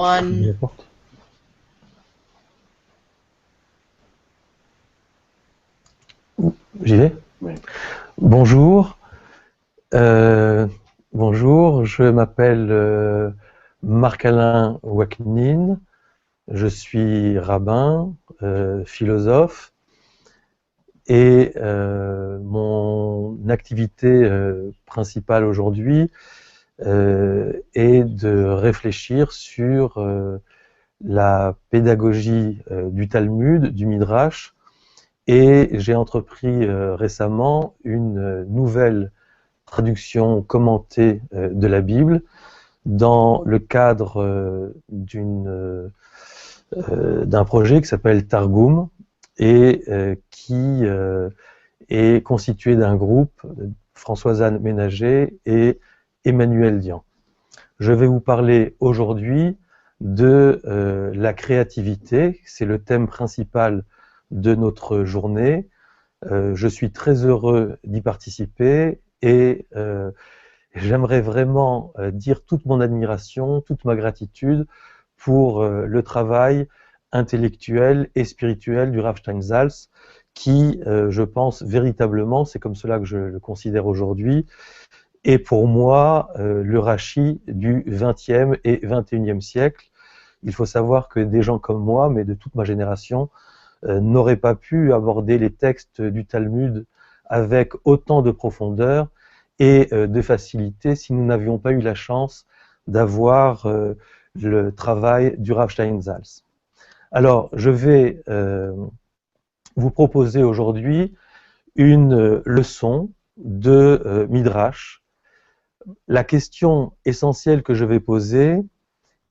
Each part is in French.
One. J'y vais? Oui. Bonjour. Bonjour, je m'appelle Marc-Alain Ouaknine. Je suis rabbin, philosophe, et mon activité principale aujourd'hui est de réfléchir sur la pédagogie du Talmud, du Midrash, et j'ai entrepris récemment une nouvelle traduction commentée de la Bible dans le cadre d'un projet qui s'appelle Targum et qui est constitué d'un groupe, Françoise-Anne Ménager et Emmanuel Dian. Je vais vous parler aujourd'hui de la créativité, c'est le thème principal de notre journée. Je suis très heureux d'y participer et j'aimerais vraiment dire toute mon admiration, toute ma gratitude pour le travail intellectuel et spirituel du Rav Steinsaltz qui, je pense véritablement, c'est comme cela que je le considère aujourd'hui, est pour moi le Rashi du XXe et XXIe siècle. Il faut savoir que des gens comme moi, mais de toute ma génération, n'auraient pas pu aborder les textes du Talmud avec autant de profondeur et de facilité si nous n'avions pas eu la chance d'avoir le travail du Rav Steinsaltz. Alors, je vais vous proposer aujourd'hui une leçon de Midrash. La question essentielle que je vais poser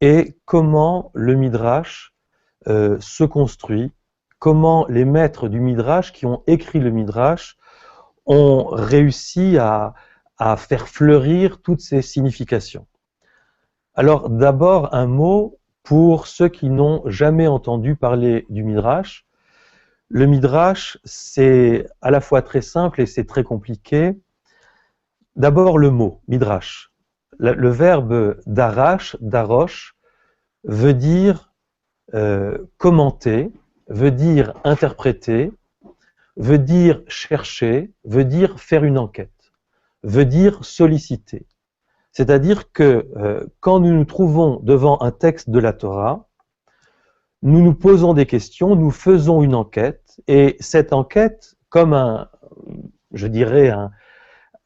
est comment le Midrash se construit, comment les maîtres du Midrash qui ont écrit le Midrash ont réussi à faire fleurir toutes ces significations. Alors d'abord un mot pour ceux qui n'ont jamais entendu parler du Midrash. Le Midrash, c'est à la fois très simple et c'est très compliqué. D'abord le mot, Midrash. Le verbe darash, darosh, veut dire commenter, veut dire interpréter, veut dire chercher, veut dire faire une enquête, veut dire solliciter. C'est-à-dire que quand nous nous trouvons devant un texte de la Torah, nous nous posons des questions, nous faisons une enquête, et cette enquête, comme je dirais,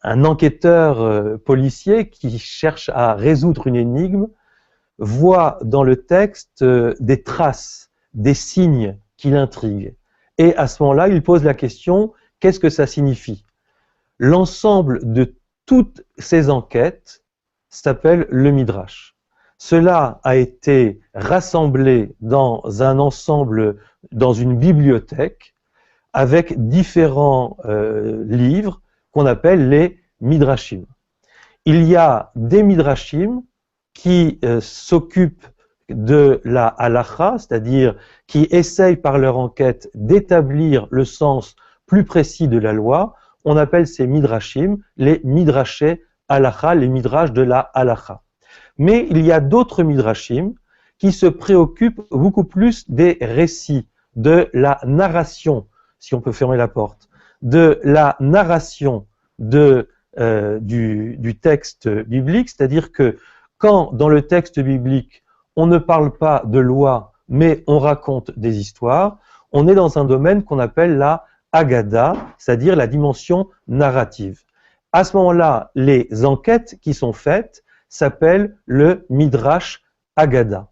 un enquêteur policier qui cherche à résoudre une énigme, voit dans le texte des traces, des signes qui l'intriguent. Et à ce moment-là, il pose la question, qu'est-ce que ça signifie? L'ensemble de toutes ces enquêtes s'appelle le Midrash. Cela a été rassemblé dans un ensemble, dans une bibliothèque, avec différents livres qu'on appelle les Midrashim. Il y a des Midrashim qui s'occupent de la halacha, c'est-à-dire qui essayent par leur enquête d'établir le sens plus précis de la loi. On appelle ces Midrashim les Midrashé halacha, les Midrash de la halacha. Mais il y a d'autres Midrashim qui se préoccupent beaucoup plus des récits, de la narration, si on peut fermer la porte, de la narration du texte biblique, c'est-à-dire que quand dans le texte biblique, on ne parle pas de loi, mais on raconte des histoires, on est dans un domaine qu'on appelle la Haggadah, c'est-à-dire la dimension narrative. À ce moment-là, les enquêtes qui sont faites s'appellent le Midrash Haggadah.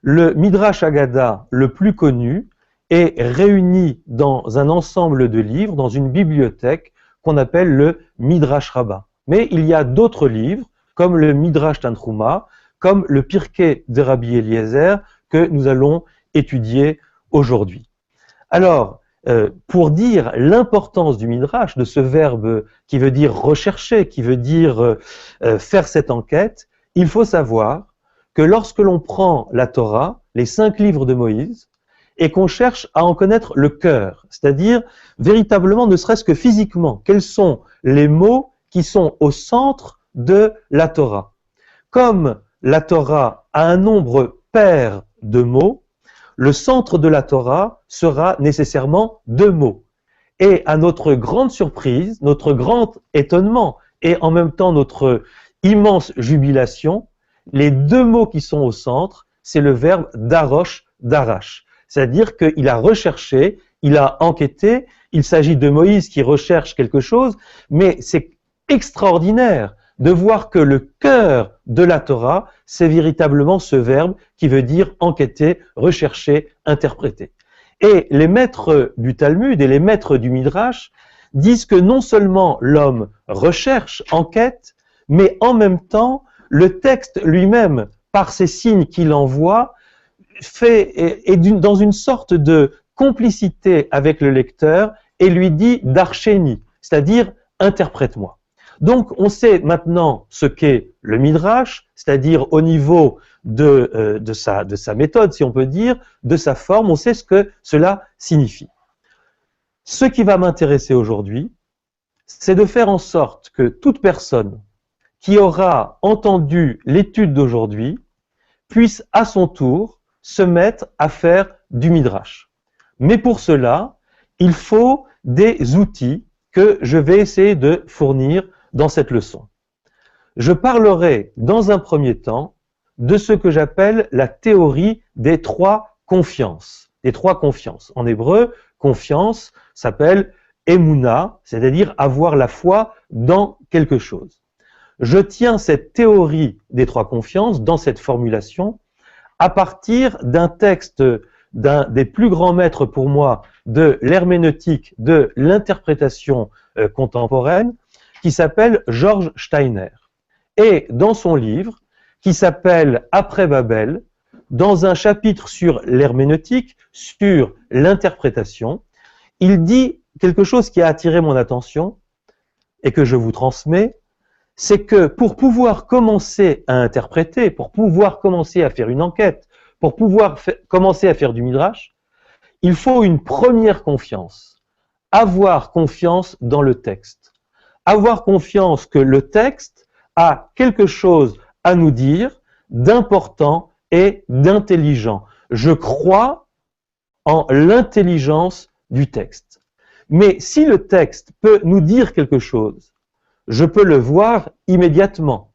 Le Midrash Haggadah le plus connu est réuni dans un ensemble de livres, dans une bibliothèque qu'on appelle le Midrash Rabbah. Mais il y a d'autres livres, comme le Midrash Tanchuma, comme le Pirkei de Rabbi Eliezer, que nous allons étudier aujourd'hui. Alors, pour dire l'importance du Midrash, de ce verbe qui veut dire rechercher, qui veut dire faire cette enquête, il faut savoir que lorsque l'on prend la Torah, les 5 livres de Moïse, et qu'on cherche à en connaître le cœur, c'est-à-dire véritablement, ne serait-ce que physiquement, quels sont les mots qui sont au centre de la Torah. Comme la Torah a un nombre paire de mots, le centre de la Torah sera nécessairement deux mots. Et à notre grande surprise, notre grand étonnement et en même temps notre immense jubilation, les deux mots qui sont au centre, c'est le verbe darosh, darash. C'est-à-dire qu'il a recherché, il a enquêté, il s'agit de Moïse qui recherche quelque chose, mais c'est extraordinaire de voir que le cœur de la Torah, c'est véritablement ce verbe qui veut dire enquêter, rechercher, interpréter. Et les maîtres du Talmud et les maîtres du Midrash disent que non seulement l'homme recherche, enquête, mais en même temps, le texte lui-même, par ces signes qu'il envoie, est dans une sorte de complicité avec le lecteur et lui dit d'archéni, c'est-à-dire interprète-moi. Donc on sait maintenant ce qu'est le Midrash, c'est-à-dire au niveau de sa méthode, si on peut dire, de sa forme, on sait ce que cela signifie. Ce qui va m'intéresser aujourd'hui, c'est de faire en sorte que toute personne qui aura entendu l'étude d'aujourd'hui puisse à son tour se mettre à faire du Midrash. Mais pour cela, il faut des outils que je vais essayer de fournir dans cette leçon. Je parlerai dans un premier temps de ce que j'appelle la théorie des trois confiances. Les trois confiances. En hébreu, confiance s'appelle emuna, c'est-à-dire avoir la foi dans quelque chose. Je tiens cette théorie des trois confiances dans cette formulation à partir d'un texte d'un des plus grands maîtres pour moi de l'herméneutique, de l'interprétation contemporaine, qui s'appelle George Steiner. Et dans son livre, qui s'appelle Après Babel, dans un chapitre sur l'herméneutique, sur l'interprétation, il dit quelque chose qui a attiré mon attention et que je vous transmets, c'est que pour pouvoir commencer à interpréter, pour pouvoir commencer à faire une enquête, pour pouvoir commencer à faire du Midrash, il faut une première confiance. Avoir confiance dans le texte. Avoir confiance que le texte a quelque chose à nous dire d'important et d'intelligent. Je crois en l'intelligence du texte. Mais si le texte peut nous dire quelque chose, je peux le voir immédiatement.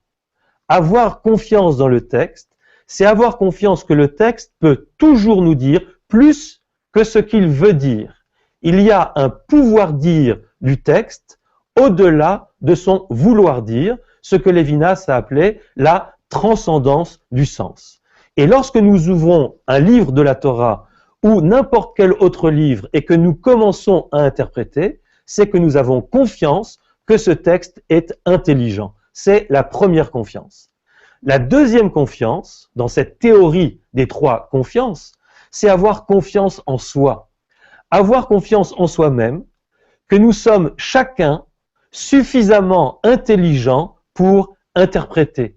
Avoir confiance dans le texte, c'est avoir confiance que le texte peut toujours nous dire plus que ce qu'il veut dire. Il y a un pouvoir dire du texte au-delà de son vouloir dire, ce que Lévinas a appelé la transcendance du sens. Et lorsque nous ouvrons un livre de la Torah ou n'importe quel autre livre et que nous commençons à interpréter, c'est que nous avons confiance que ce texte est intelligent. C'est la première confiance. La deuxième confiance, dans cette théorie des trois confiances, c'est avoir confiance en soi. Avoir confiance en soi-même, que nous sommes chacun suffisamment intelligents pour interpréter.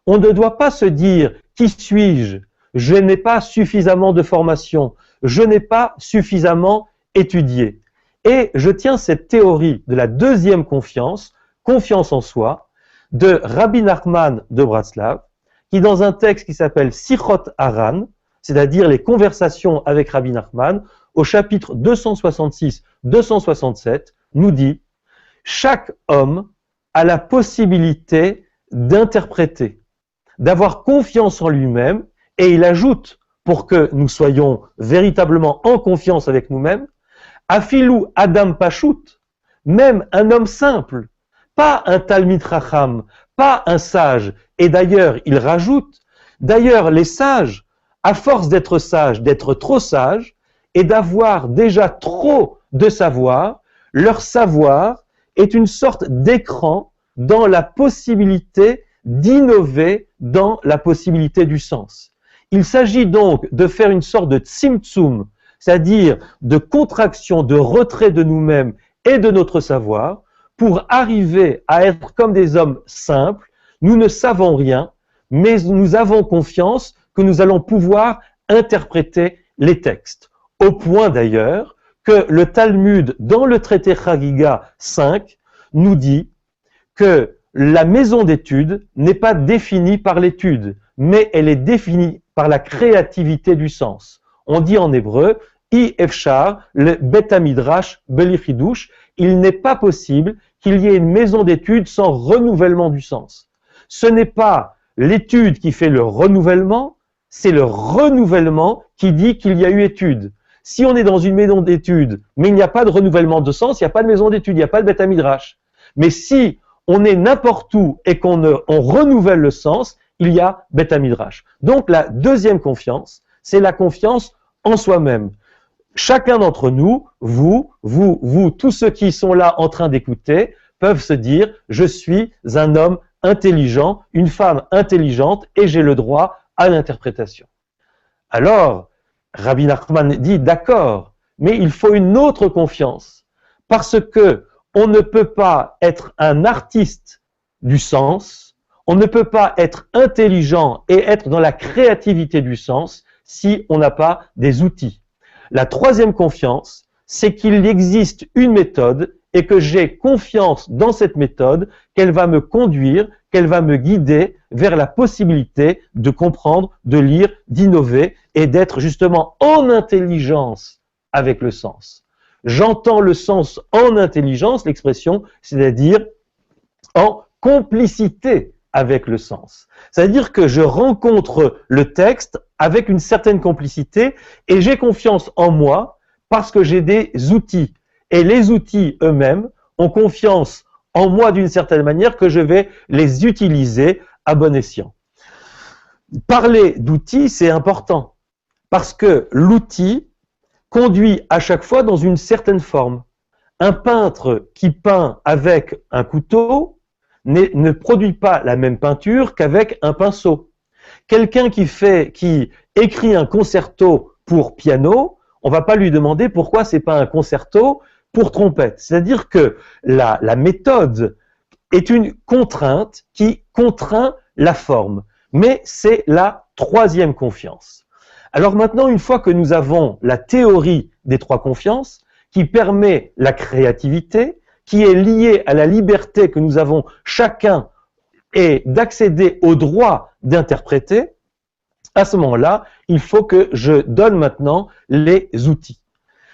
On ne doit pas se dire « qui suis-je ? Je n'ai pas suffisamment de formation, je n'ai pas suffisamment étudié ». Et je tiens cette théorie de la deuxième confiance, confiance en soi, de Rabbi Nachman de Bratslav, qui dans un texte qui s'appelle Sichot Haran, c'est-à-dire les conversations avec Rabbi Nachman, au chapitre 266-267, nous dit « Chaque homme a la possibilité d'interpréter, d'avoir confiance en lui-même, et il ajoute, pour que nous soyons véritablement en confiance avec nous-mêmes, Afilou Adam Pachout, même un homme simple, pas un Talmid Chacham, pas un sage. Et d'ailleurs, il rajoute, d'ailleurs, les sages, à force d'être sages, d'être trop sages, et d'avoir déjà trop de savoir, leur savoir est une sorte d'écran dans la possibilité d'innover dans la possibilité du sens. Il s'agit donc de faire une sorte de tzimtzum, c'est-à-dire de contraction, de retrait de nous-mêmes et de notre savoir, pour arriver à être comme des hommes simples. Nous ne savons rien, mais nous avons confiance que nous allons pouvoir interpréter les textes. Au point d'ailleurs que le Talmud, dans le traité Chagiga 5, nous dit que la maison d'étude n'est pas définie par l'étude, mais elle est définie par la créativité du sens. On dit en hébreu, I efshar, le Bet Midrash Belichidush, il n'est pas possible qu'il y ait une maison d'études sans renouvellement du sens. Ce n'est pas l'étude qui fait le renouvellement, c'est le renouvellement qui dit qu'il y a eu étude. Si on est dans une maison d'études, mais il n'y a pas de renouvellement de sens, il n'y a pas de maison d'études, il n'y a pas de Bet Midrash. Mais si on est n'importe où et qu'on renouvelle le sens, il y a Bet Midrash. Donc la deuxième confiance, c'est la confiance en soi-même. Chacun d'entre nous, vous, tous ceux qui sont là en train d'écouter, peuvent se dire, je suis un homme intelligent, une femme intelligente, et j'ai le droit à l'interprétation. Alors, Rabbi Nachman dit, d'accord, mais il faut une autre confiance, parce que on ne peut pas être un artiste du sens, on ne peut pas être intelligent et être dans la créativité du sens si on n'a pas des outils. La troisième confiance, c'est qu'il existe une méthode et que j'ai confiance dans cette méthode, qu'elle va me conduire, qu'elle va me guider vers la possibilité de comprendre, de lire, d'innover et d'être justement en intelligence avec le sens. J'entends le sens en intelligence, l'expression, c'est-à-dire en complicité avec le sens. C'est-à-dire que je rencontre le texte avec une certaine complicité et j'ai confiance en moi parce que j'ai des outils. Et les outils eux-mêmes ont confiance en moi d'une certaine manière que je vais les utiliser à bon escient. Parler d'outils, c'est important parce que l'outil conduit à chaque fois dans une certaine forme. Un peintre qui peint avec un couteau ne produit pas la même peinture qu'avec un pinceau. Quelqu'un qui écrit un concerto pour piano, on va pas lui demander pourquoi c'est pas un concerto pour trompette. C'est-à-dire que la méthode est une contrainte qui contraint la forme. Mais c'est la troisième confiance. Alors maintenant, une fois que nous avons la théorie des trois confiances, qui permet la créativité, qui est liée à la liberté que nous avons chacun et d'accéder au droit d'interpréter, à ce moment-là, il faut que je donne maintenant les outils.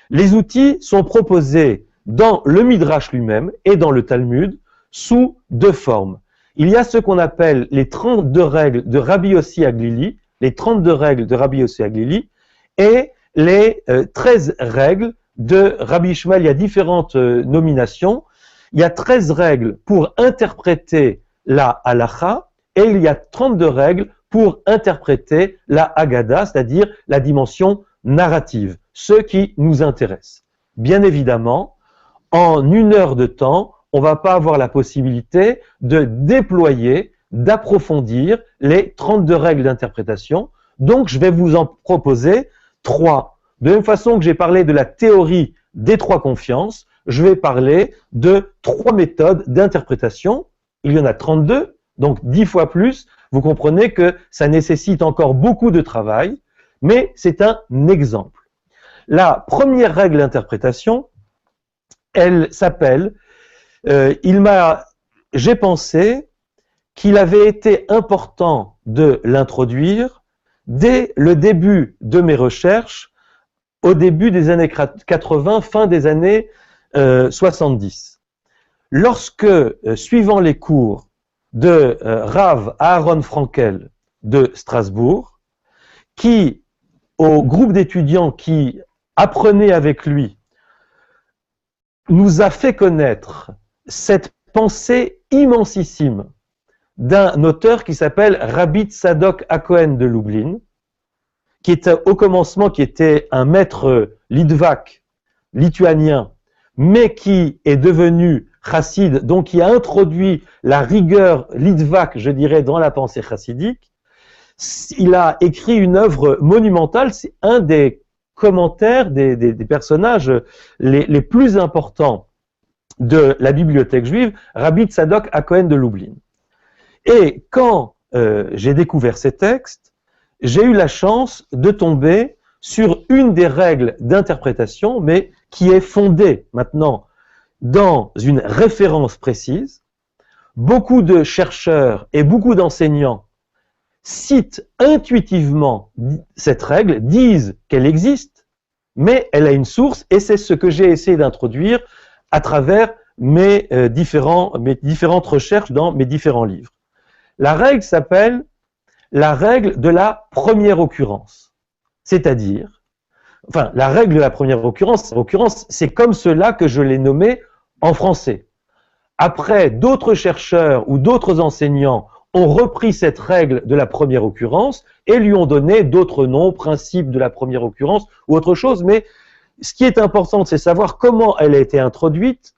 Les outils sont proposés dans le Midrash lui-même et dans le Talmud sous deux formes. Il y a ce qu'on appelle les 32 règles de Rabbi Yossi Aglili, les 32 règles de Rabbi Yossi Aglili, et les 13 règles de Rabbi Ishmael. Il y a différentes nominations. Il y a 13 règles pour interpréter la halacha, et il y a 32 règles pour interpréter la Haggadah, c'est-à-dire la dimension narrative, ce qui nous intéresse. Bien évidemment, en une heure de temps, on ne va pas avoir la possibilité de déployer, d'approfondir les 32 règles d'interprétation. Donc, je vais vous en proposer 3. De la même façon que j'ai parlé de la théorie des trois confiances, je vais parler de 3 méthodes d'interprétation. Il y en a 32, donc 10 fois plus. Vous comprenez que ça nécessite encore beaucoup de travail, mais c'est un exemple. La première règle d'interprétation, elle s'appelle j'ai pensé qu'il avait été important de l'introduire dès le début de mes recherches, au début des années 80, fin des années 70. Lorsque, suivant les cours de Rav Aaron Frankel de Strasbourg, qui, au groupe d'étudiants qui apprenaient avec lui, nous a fait connaître cette pensée immensissime d'un auteur qui s'appelle Rabbi Tzadok HaKohen de Lublin, qui était au commencement, qui était un maître litvak, lituanien, mais qui est devenu chassid, donc qui a introduit la rigueur litvak, je dirais, dans la pensée chassidique. Il a écrit une œuvre monumentale, c'est un des commentaires des personnages les plus importants de la bibliothèque juive, Rabbi Tzadok HaKohen de Lublin. Et quand j'ai découvert ces textes, j'ai eu la chance de tomber sur une des règles d'interprétation, mais qui est fondée maintenant dans une référence précise. Beaucoup de chercheurs et beaucoup d'enseignants citent intuitivement cette règle, disent qu'elle existe, mais elle a une source, et c'est ce que j'ai essayé d'introduire à travers mes différentes recherches dans mes différents livres. La règle s'appelle la règle de la première occurrence. C'est-à-dire, enfin, la règle de la première occurrence, c'est comme cela que je l'ai nommé en français. Après, d'autres chercheurs ou d'autres enseignants ont repris cette règle de la première occurrence et lui ont donné d'autres noms, principe de la première occurrence ou autre chose, mais ce qui est important, c'est savoir comment elle a été introduite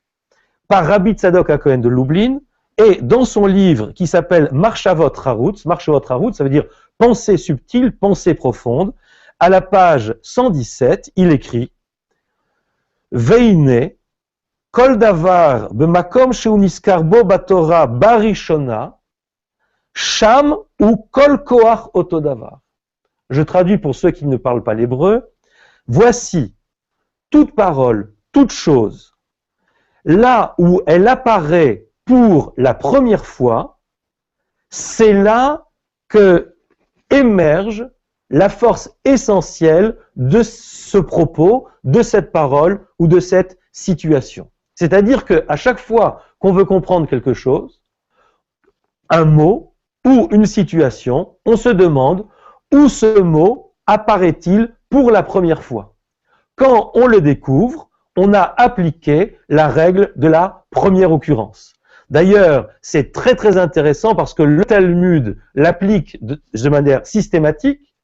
par Rabbi Tzadok HaKohen de Lublin, et dans son livre qui s'appelle Marshavot Harutz, ça veut dire pensée subtile, pensée profonde, à la page 117, il écrit Veine, kol davar b'makom shehu niskar bo batorah barishona, sham ou kol koach oto davar. Je traduis pour ceux qui ne parlent pas l'hébreu. Voici toute parole, toute chose, là où elle apparaît pour la première fois, c'est là que émerge la force essentielle de ce propos, de cette parole ou de cette situation. C'est-à-dire qu'à chaque fois qu'on veut comprendre quelque chose, un mot ou une situation, on se demande où ce mot apparaît-il pour la première fois. Quand on le découvre, on a appliqué la règle de la première occurrence. D'ailleurs, c'est très très intéressant parce que le Talmud l'applique de manière systématique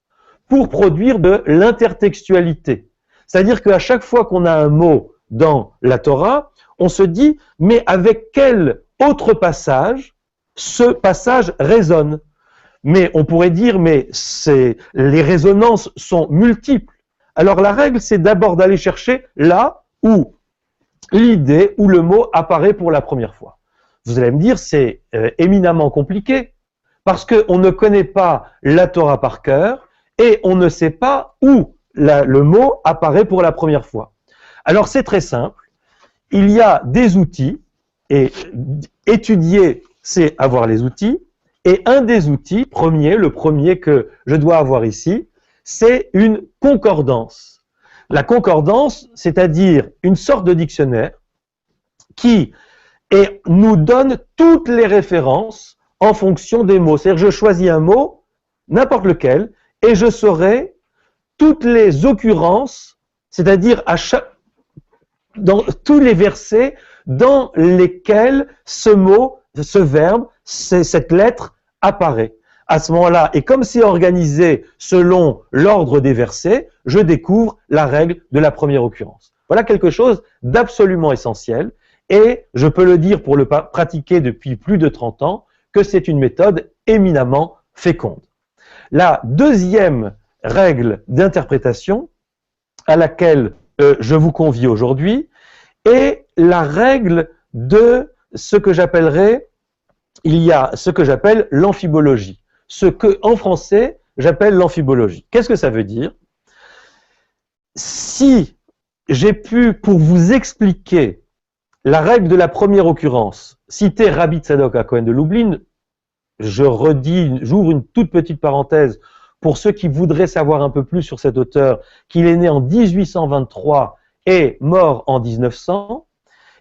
pour produire de l'intertextualité. C'est-à-dire qu'à chaque fois qu'on a un mot dans la Torah, on se dit, mais avec quel autre passage ce passage résonne? Mais on pourrait dire, mais les résonances sont multiples. Alors la règle, c'est d'abord d'aller chercher là où l'idée ou le mot apparaît pour la première fois. Vous allez me dire, c'est éminemment compliqué, parce qu'on ne connaît pas la Torah par cœur, et on ne sait pas où le mot apparaît pour la première fois. Alors c'est très simple, il y a des outils, et étudier, c'est avoir les outils, et un des outils, le premier que je dois avoir ici, c'est une concordance. La concordance, c'est-à-dire une sorte de dictionnaire qui nous donne toutes les références en fonction des mots. C'est-à-dire que je choisis un mot, n'importe lequel, et je saurai toutes les occurrences, c'est-à-dire dans tous les versets dans lesquels ce mot, ce verbe, cette lettre apparaît. À ce moment-là, et comme c'est organisé selon l'ordre des versets, je découvre la règle de la première occurrence. Voilà quelque chose d'absolument essentiel, et je peux le dire pour le pratiquer depuis plus de 30 ans, que c'est une méthode éminemment féconde. La deuxième règle d'interprétation à laquelle je vous convie aujourd'hui est la règle de ce que j'appellerais, il y a ce que j'appelle l'amphibologie. Ce que, en français, j'appelle l'amphibologie. Qu'est-ce que ça veut dire? Si j'ai pu, pour vous expliquer la règle de la première occurrence, citer Rabbi Tzadok HaKohen de Lublin, j'ouvre une toute petite parenthèse pour ceux qui voudraient savoir un peu plus sur cet auteur, qu'il est né en 1823 et mort en 1900,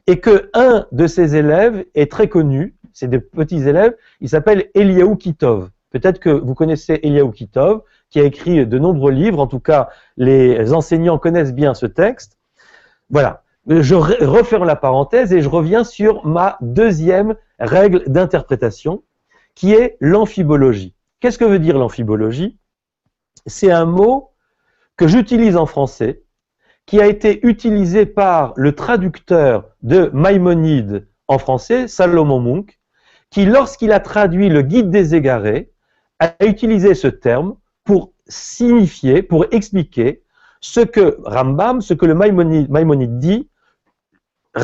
et que un de ses élèves est très connu, c'est des petits élèves, il s'appelle Eliyahu Kitov. Peut-être que vous connaissez Eliyahu Kitov, qui a écrit de nombreux livres, en tout cas les enseignants connaissent bien ce texte. Voilà, je referme la parenthèse et je reviens sur ma deuxième règle d'interprétation, qui est l'amphibologie. Qu'est-ce que veut dire l'amphibologie? C'est un mot que j'utilise en français, qui a été utilisé par le traducteur de Maïmonide en français, Salomon Munk, qui, lorsqu'il a traduit le Guide des égarés, a utilisé ce terme pour signifier, pour expliquer ce que Rambam, ce que le Maïmonide dit,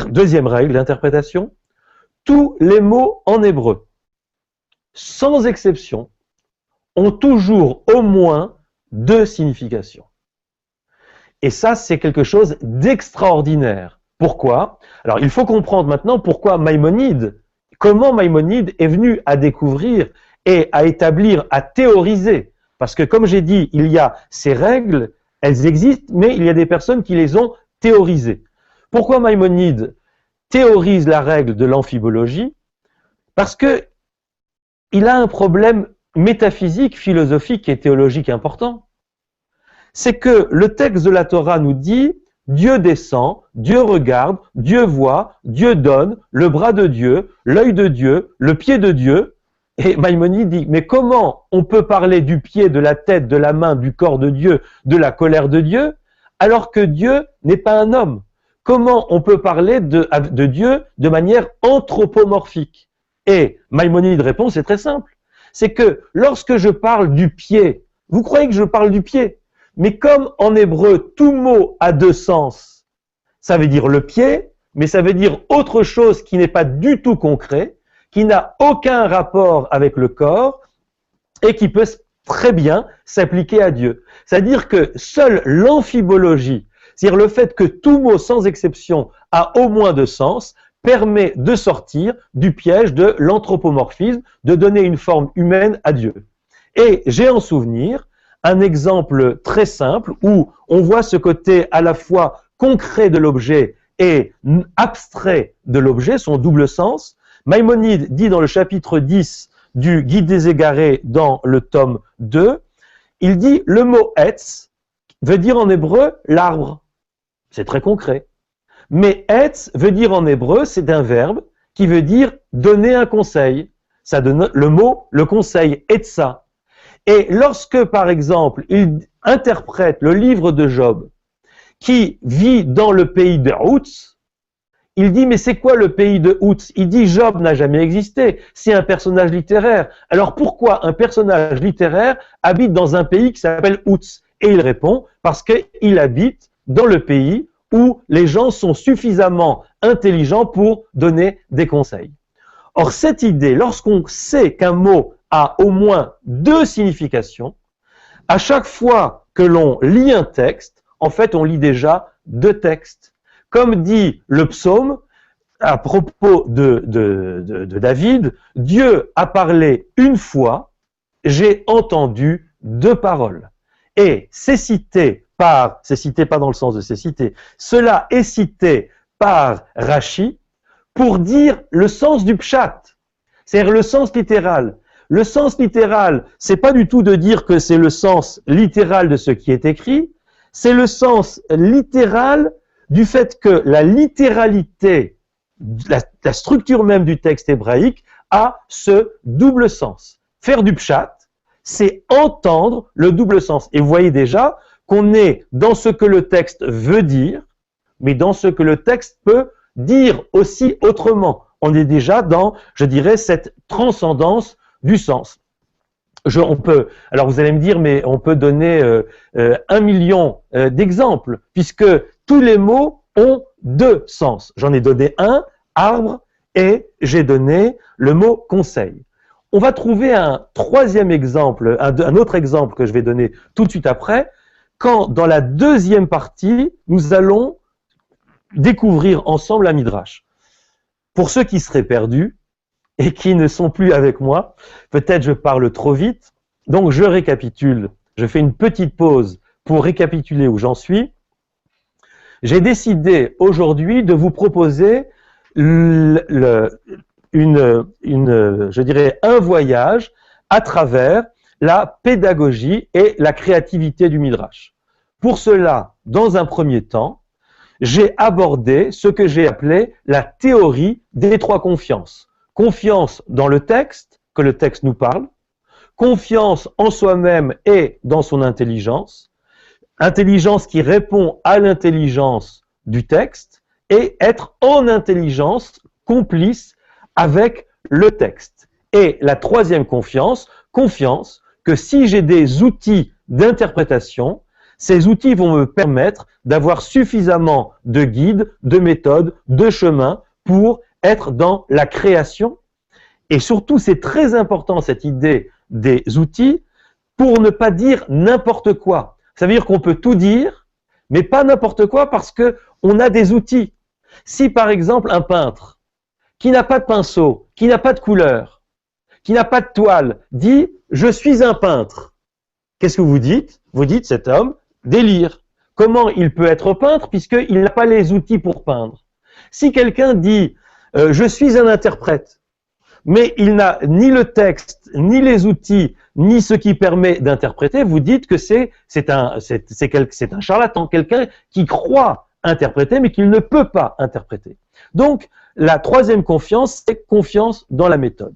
deuxième règle d'interprétation, tous les mots en hébreu, sans exception, ont toujours au moins deux significations. Et ça, c'est quelque chose d'extraordinaire. Pourquoi? Alors, il faut comprendre maintenant pourquoi Maïmonide, comment Maïmonide est venu à découvrir et à établir, à théoriser. Parce que comme j'ai dit, il y a ces règles, elles existent, mais il y a des personnes qui les ont théorisées. Pourquoi Maïmonide théorise la règle de l'amphibologie? Parce que il a un problème métaphysique, philosophique et théologique important. C'est que le texte de la Torah nous dit Dieu descend, Dieu regarde, Dieu voit, Dieu donne, le bras de Dieu, l'œil de Dieu, le pied de Dieu. Et Maïmonide dit, mais comment on peut parler du pied, de la tête, de la main, du corps de Dieu, de la colère de Dieu, alors que Dieu n'est pas un homme? Comment on peut parler de Dieu de manière anthropomorphique? Et Maïmonide répond, c'est très simple. C'est que lorsque je parle du pied, vous croyez que je parle du pied? Mais comme en hébreu, tout mot a deux sens, ça veut dire le pied, mais ça veut dire autre chose qui n'est pas du tout concret, qui n'a aucun rapport avec le corps et qui peut très bien s'appliquer à Dieu. C'est-à-dire que seule l'amphibologie, c'est-à-dire le fait que tout mot sans exception a au moins deux sens, permet de sortir du piège de l'anthropomorphisme, de donner une forme humaine à Dieu. Et j'ai en souvenir un exemple très simple où on voit ce côté à la fois concret de l'objet et abstrait de l'objet, son double sens. Maïmonide dit dans le chapitre 10 du Guide des égarés dans le tome 2, il dit le mot « etz » veut dire en hébreu l'arbre. C'est très concret. Mais « etz » veut dire en hébreu, c'est un verbe qui veut dire donner un conseil. Ça donne le mot, le conseil « etza ». Et lorsque, par exemple, il interprète le livre de Job, qui vit dans le pays de Outz, il dit, mais c'est quoi le pays de Outz? Il dit, Job n'a jamais existé, c'est un personnage littéraire. Alors pourquoi un personnage littéraire habite dans un pays qui s'appelle Outz? Et il répond, parce qu'il habite dans le pays où les gens sont suffisamment intelligents pour donner des conseils. Or, cette idée, lorsqu'on sait qu'un mot a au moins deux significations, à chaque fois que l'on lit un texte, en fait, on lit déjà deux textes. Comme dit le psaume, à propos de David, Dieu a parlé une fois, j'ai entendu deux paroles. Et c'est cité pas dans le sens de c'est cité, cela est cité par Rashi pour dire le sens du pshat, c'est-à-dire le sens littéral. Le sens littéral, c'est pas du tout de dire que c'est le sens littéral de ce qui est écrit, c'est le sens littéral du fait que la littéralité, la structure même du texte hébraïque a ce double sens. Faire du pshat, c'est entendre le double sens. Et vous voyez déjà qu'on est dans ce que le texte veut dire, mais dans ce que le texte peut dire aussi autrement. On est déjà dans, je dirais, cette transcendance du sens. Alors vous allez me dire, mais on peut donner 1 million d'exemples, puisque tous les mots ont deux sens. J'en ai donné un, arbre, et j'ai donné le mot conseil. On va trouver un troisième exemple, un autre exemple que je vais donner tout de suite après, quand dans la deuxième partie, nous allons découvrir ensemble la Midrash. Pour ceux qui seraient perdus, et qui ne sont plus avec moi, peut-être je parle trop vite, donc je récapitule, je fais une petite pause pour récapituler où j'en suis. J'ai décidé aujourd'hui de vous proposer je dirais un voyage à travers la pédagogie et la créativité du Midrash. Pour cela, dans un premier temps, j'ai abordé ce que j'ai appelé la théorie des trois confiances. Confiance dans le texte, que le texte nous parle, confiance en soi-même et dans son intelligence, intelligence qui répond à l'intelligence du texte, et être en intelligence complice avec le texte. Et la troisième confiance, confiance que si j'ai des outils d'interprétation, ces outils vont me permettre d'avoir suffisamment de guides, de méthodes, de chemins pour être dans la création. Et surtout, c'est très important cette idée des outils pour ne pas dire n'importe quoi. Ça veut dire qu'on peut tout dire, mais pas n'importe quoi parce que on a des outils. Si par exemple un peintre qui n'a pas de pinceau, qui n'a pas de couleur, qui n'a pas de toile, dit « je suis un peintre », qu'est-ce que vous dites? Vous dites « cet homme délire ». Comment il peut être peintre puisqu'il n'a pas les outils pour peindre? Si quelqu'un dit « je suis un interprète », mais il n'a ni le texte, ni les outils, ni ce qui permet d'interpréter, vous dites que c'est un charlatan, quelqu'un qui croit interpréter, mais qu'il ne peut pas interpréter. Donc, la troisième confiance, c'est confiance dans la méthode.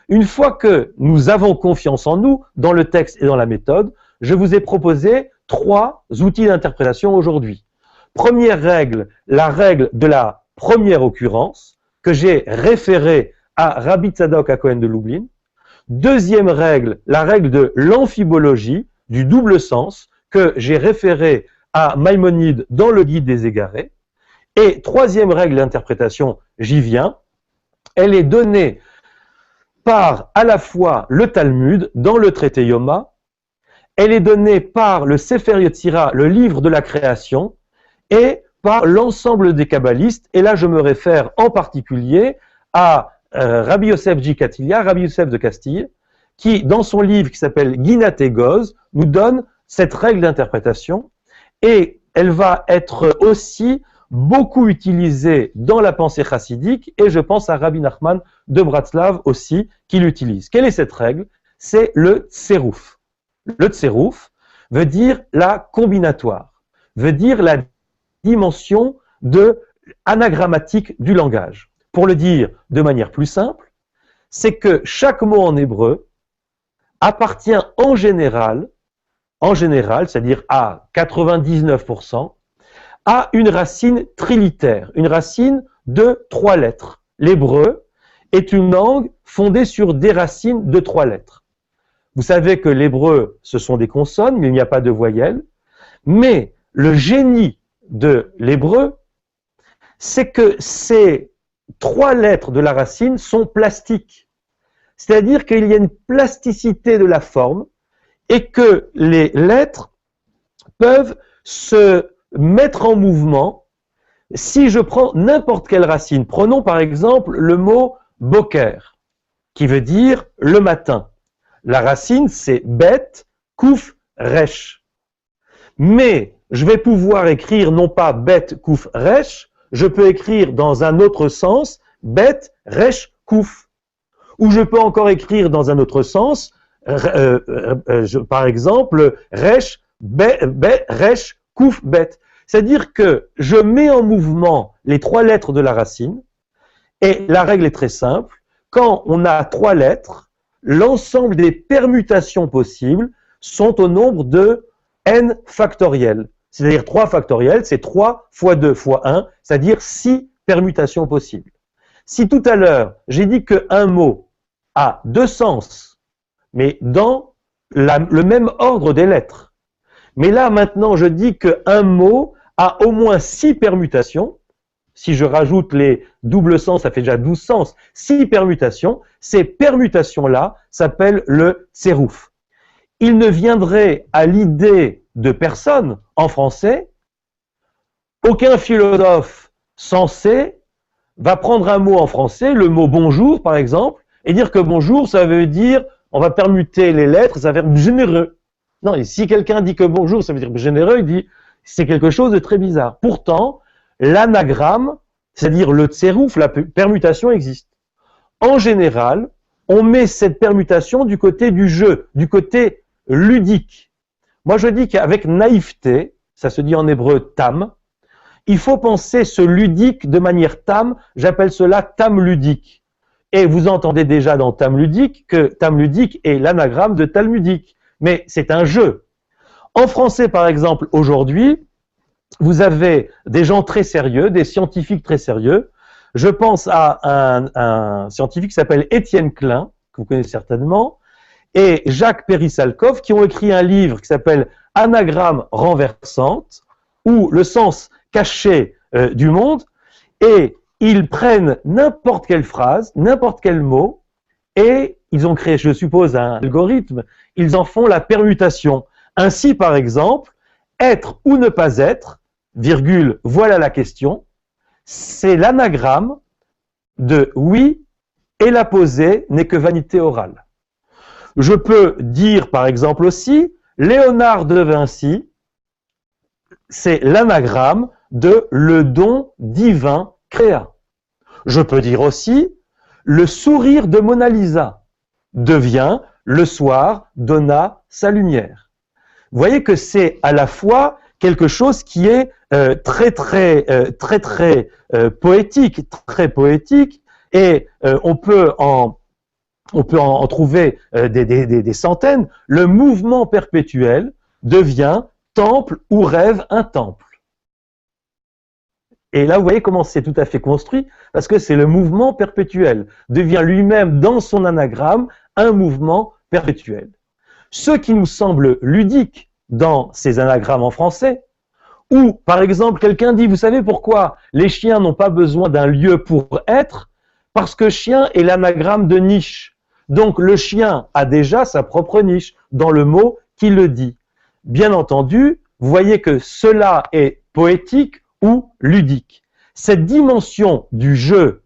Une fois que nous avons confiance en nous, dans le texte et dans la méthode, je vous ai proposé 3 outils d'interprétation aujourd'hui. Première règle, la règle de la première occurrence, que j'ai référée à Rabbi Tzadok HaKohen de Lublin. Deuxième règle, la règle de l'amphibologie, du double sens, que j'ai référée à Maïmonide dans le Guide des égarés. Et troisième règle d'interprétation, j'y viens, elle est donnée par à la fois le Talmud, dans le traité Yoma, elle est donnée par le Sefer Yetzira, le livre de la création, et par l'ensemble des kabbalistes, et là je me réfère en particulier à Rabbi Yosef Jikatilia, Rabbi Yosef de Castille, qui, dans son livre qui s'appelle Ginat Egoz, nous donne cette règle d'interprétation, et elle va être aussi beaucoup utilisée dans la pensée chassidique, et je pense à Rabbi Nachman de Bratslav aussi, qui l'utilise. Quelle est cette règle? C'est le tserouf. Le tserouf veut dire la combinatoire, veut dire la dimension anagrammatique du langage. Pour le dire de manière plus simple, c'est que chaque mot en hébreu appartient en général, c'est-à-dire à 99%, à une racine trilitère, une racine de 3 lettres. L'hébreu est une langue fondée sur des racines de 3 lettres. Vous savez que l'hébreu, ce sont des consonnes, il n'y a pas de voyelles, mais le génie de l'hébreu, c'est que ces 3 lettres de la racine sont plastiques. C'est-à-dire qu'il y a une plasticité de la forme et que les lettres peuvent se mettre en mouvement. Si je prends n'importe quelle racine, prenons par exemple le mot boker, qui veut dire le matin. La racine, c'est bet, kouf, resh. Mais je vais pouvoir écrire non pas bet, kouf, resh, je peux écrire dans un autre sens bet, resh, kouf. Ou je peux encore écrire dans un autre sens, par exemple, resh, resh, kouf, bet. C'est-à-dire que je mets en mouvement les 3 lettres de la racine, et la règle est très simple. Quand on a 3 lettres, l'ensemble des permutations possibles sont au nombre de n factoriel. C'est-à-dire 3 factoriel, c'est 3 fois 2 fois 1, c'est-à-dire 6 permutations possibles. Si tout à l'heure, j'ai dit qu'un mot a 2 sens, mais dans le même ordre des lettres, mais là maintenant je dis qu'un mot a au moins 6 permutations, si je rajoute les doubles sens, ça fait déjà 12 sens, 6 permutations, ces permutations-là s'appellent le tserouf. Il ne viendrait à l'idée de personne en français, aucun philosophe sensé va prendre un mot en français, le mot bonjour par exemple, et dire que bonjour ça veut dire, on va permuter les lettres, ça veut dire généreux. Non, et si quelqu'un dit que bonjour ça veut dire généreux, il dit c'est quelque chose de très bizarre. Pourtant, l'anagramme, c'est-à-dire le tserouf, la permutation existe. En général, on met cette permutation du côté du jeu, du côté ludique. Moi, je dis qu'avec naïveté, ça se dit en hébreu tam, il faut penser ce ludique de manière tam, j'appelle cela tam ludique. Et vous entendez déjà dans tam ludique que tam ludique est l'anagramme de talmudique. Mais c'est un jeu. En français, par exemple, aujourd'hui, vous avez des gens très sérieux, des scientifiques très sérieux. Je pense à un scientifique qui s'appelle Étienne Klein, que vous connaissez certainement, et Jacques Péry-Salkov, qui ont écrit un livre qui s'appelle Anagramme renversante, ou le sens caché du monde, et ils prennent n'importe quelle phrase, n'importe quel mot, et ils ont créé, je suppose, un algorithme, ils en font la permutation. Ainsi, par exemple, être ou ne pas être, virgule, voilà la question, c'est l'anagramme de oui et la poser n'est que vanité orale. Je peux dire par exemple aussi, Léonard de Vinci, c'est l'anagramme de le don divin créa. Je peux dire aussi, le sourire de Mona Lisa devient le soir donna sa lumière. Vous voyez que c'est à la fois quelque chose qui est très poétique, et on peut en trouver des centaines. Le mouvement perpétuel devient temple ou rêve un temple. Et là, vous voyez comment c'est tout à fait construit, parce que c'est le mouvement perpétuel, devient lui-même dans son anagramme un mouvement perpétuel. Ce qui nous semble ludique dans ces anagrammes en français, où, par exemple, quelqu'un dit, vous savez pourquoi les chiens n'ont pas besoin d'un lieu pour être? Parce que chien est l'anagramme de niche. Donc le chien a déjà sa propre niche dans le mot qui le dit. Bien entendu, vous voyez que cela est poétique ou ludique. Cette dimension du jeu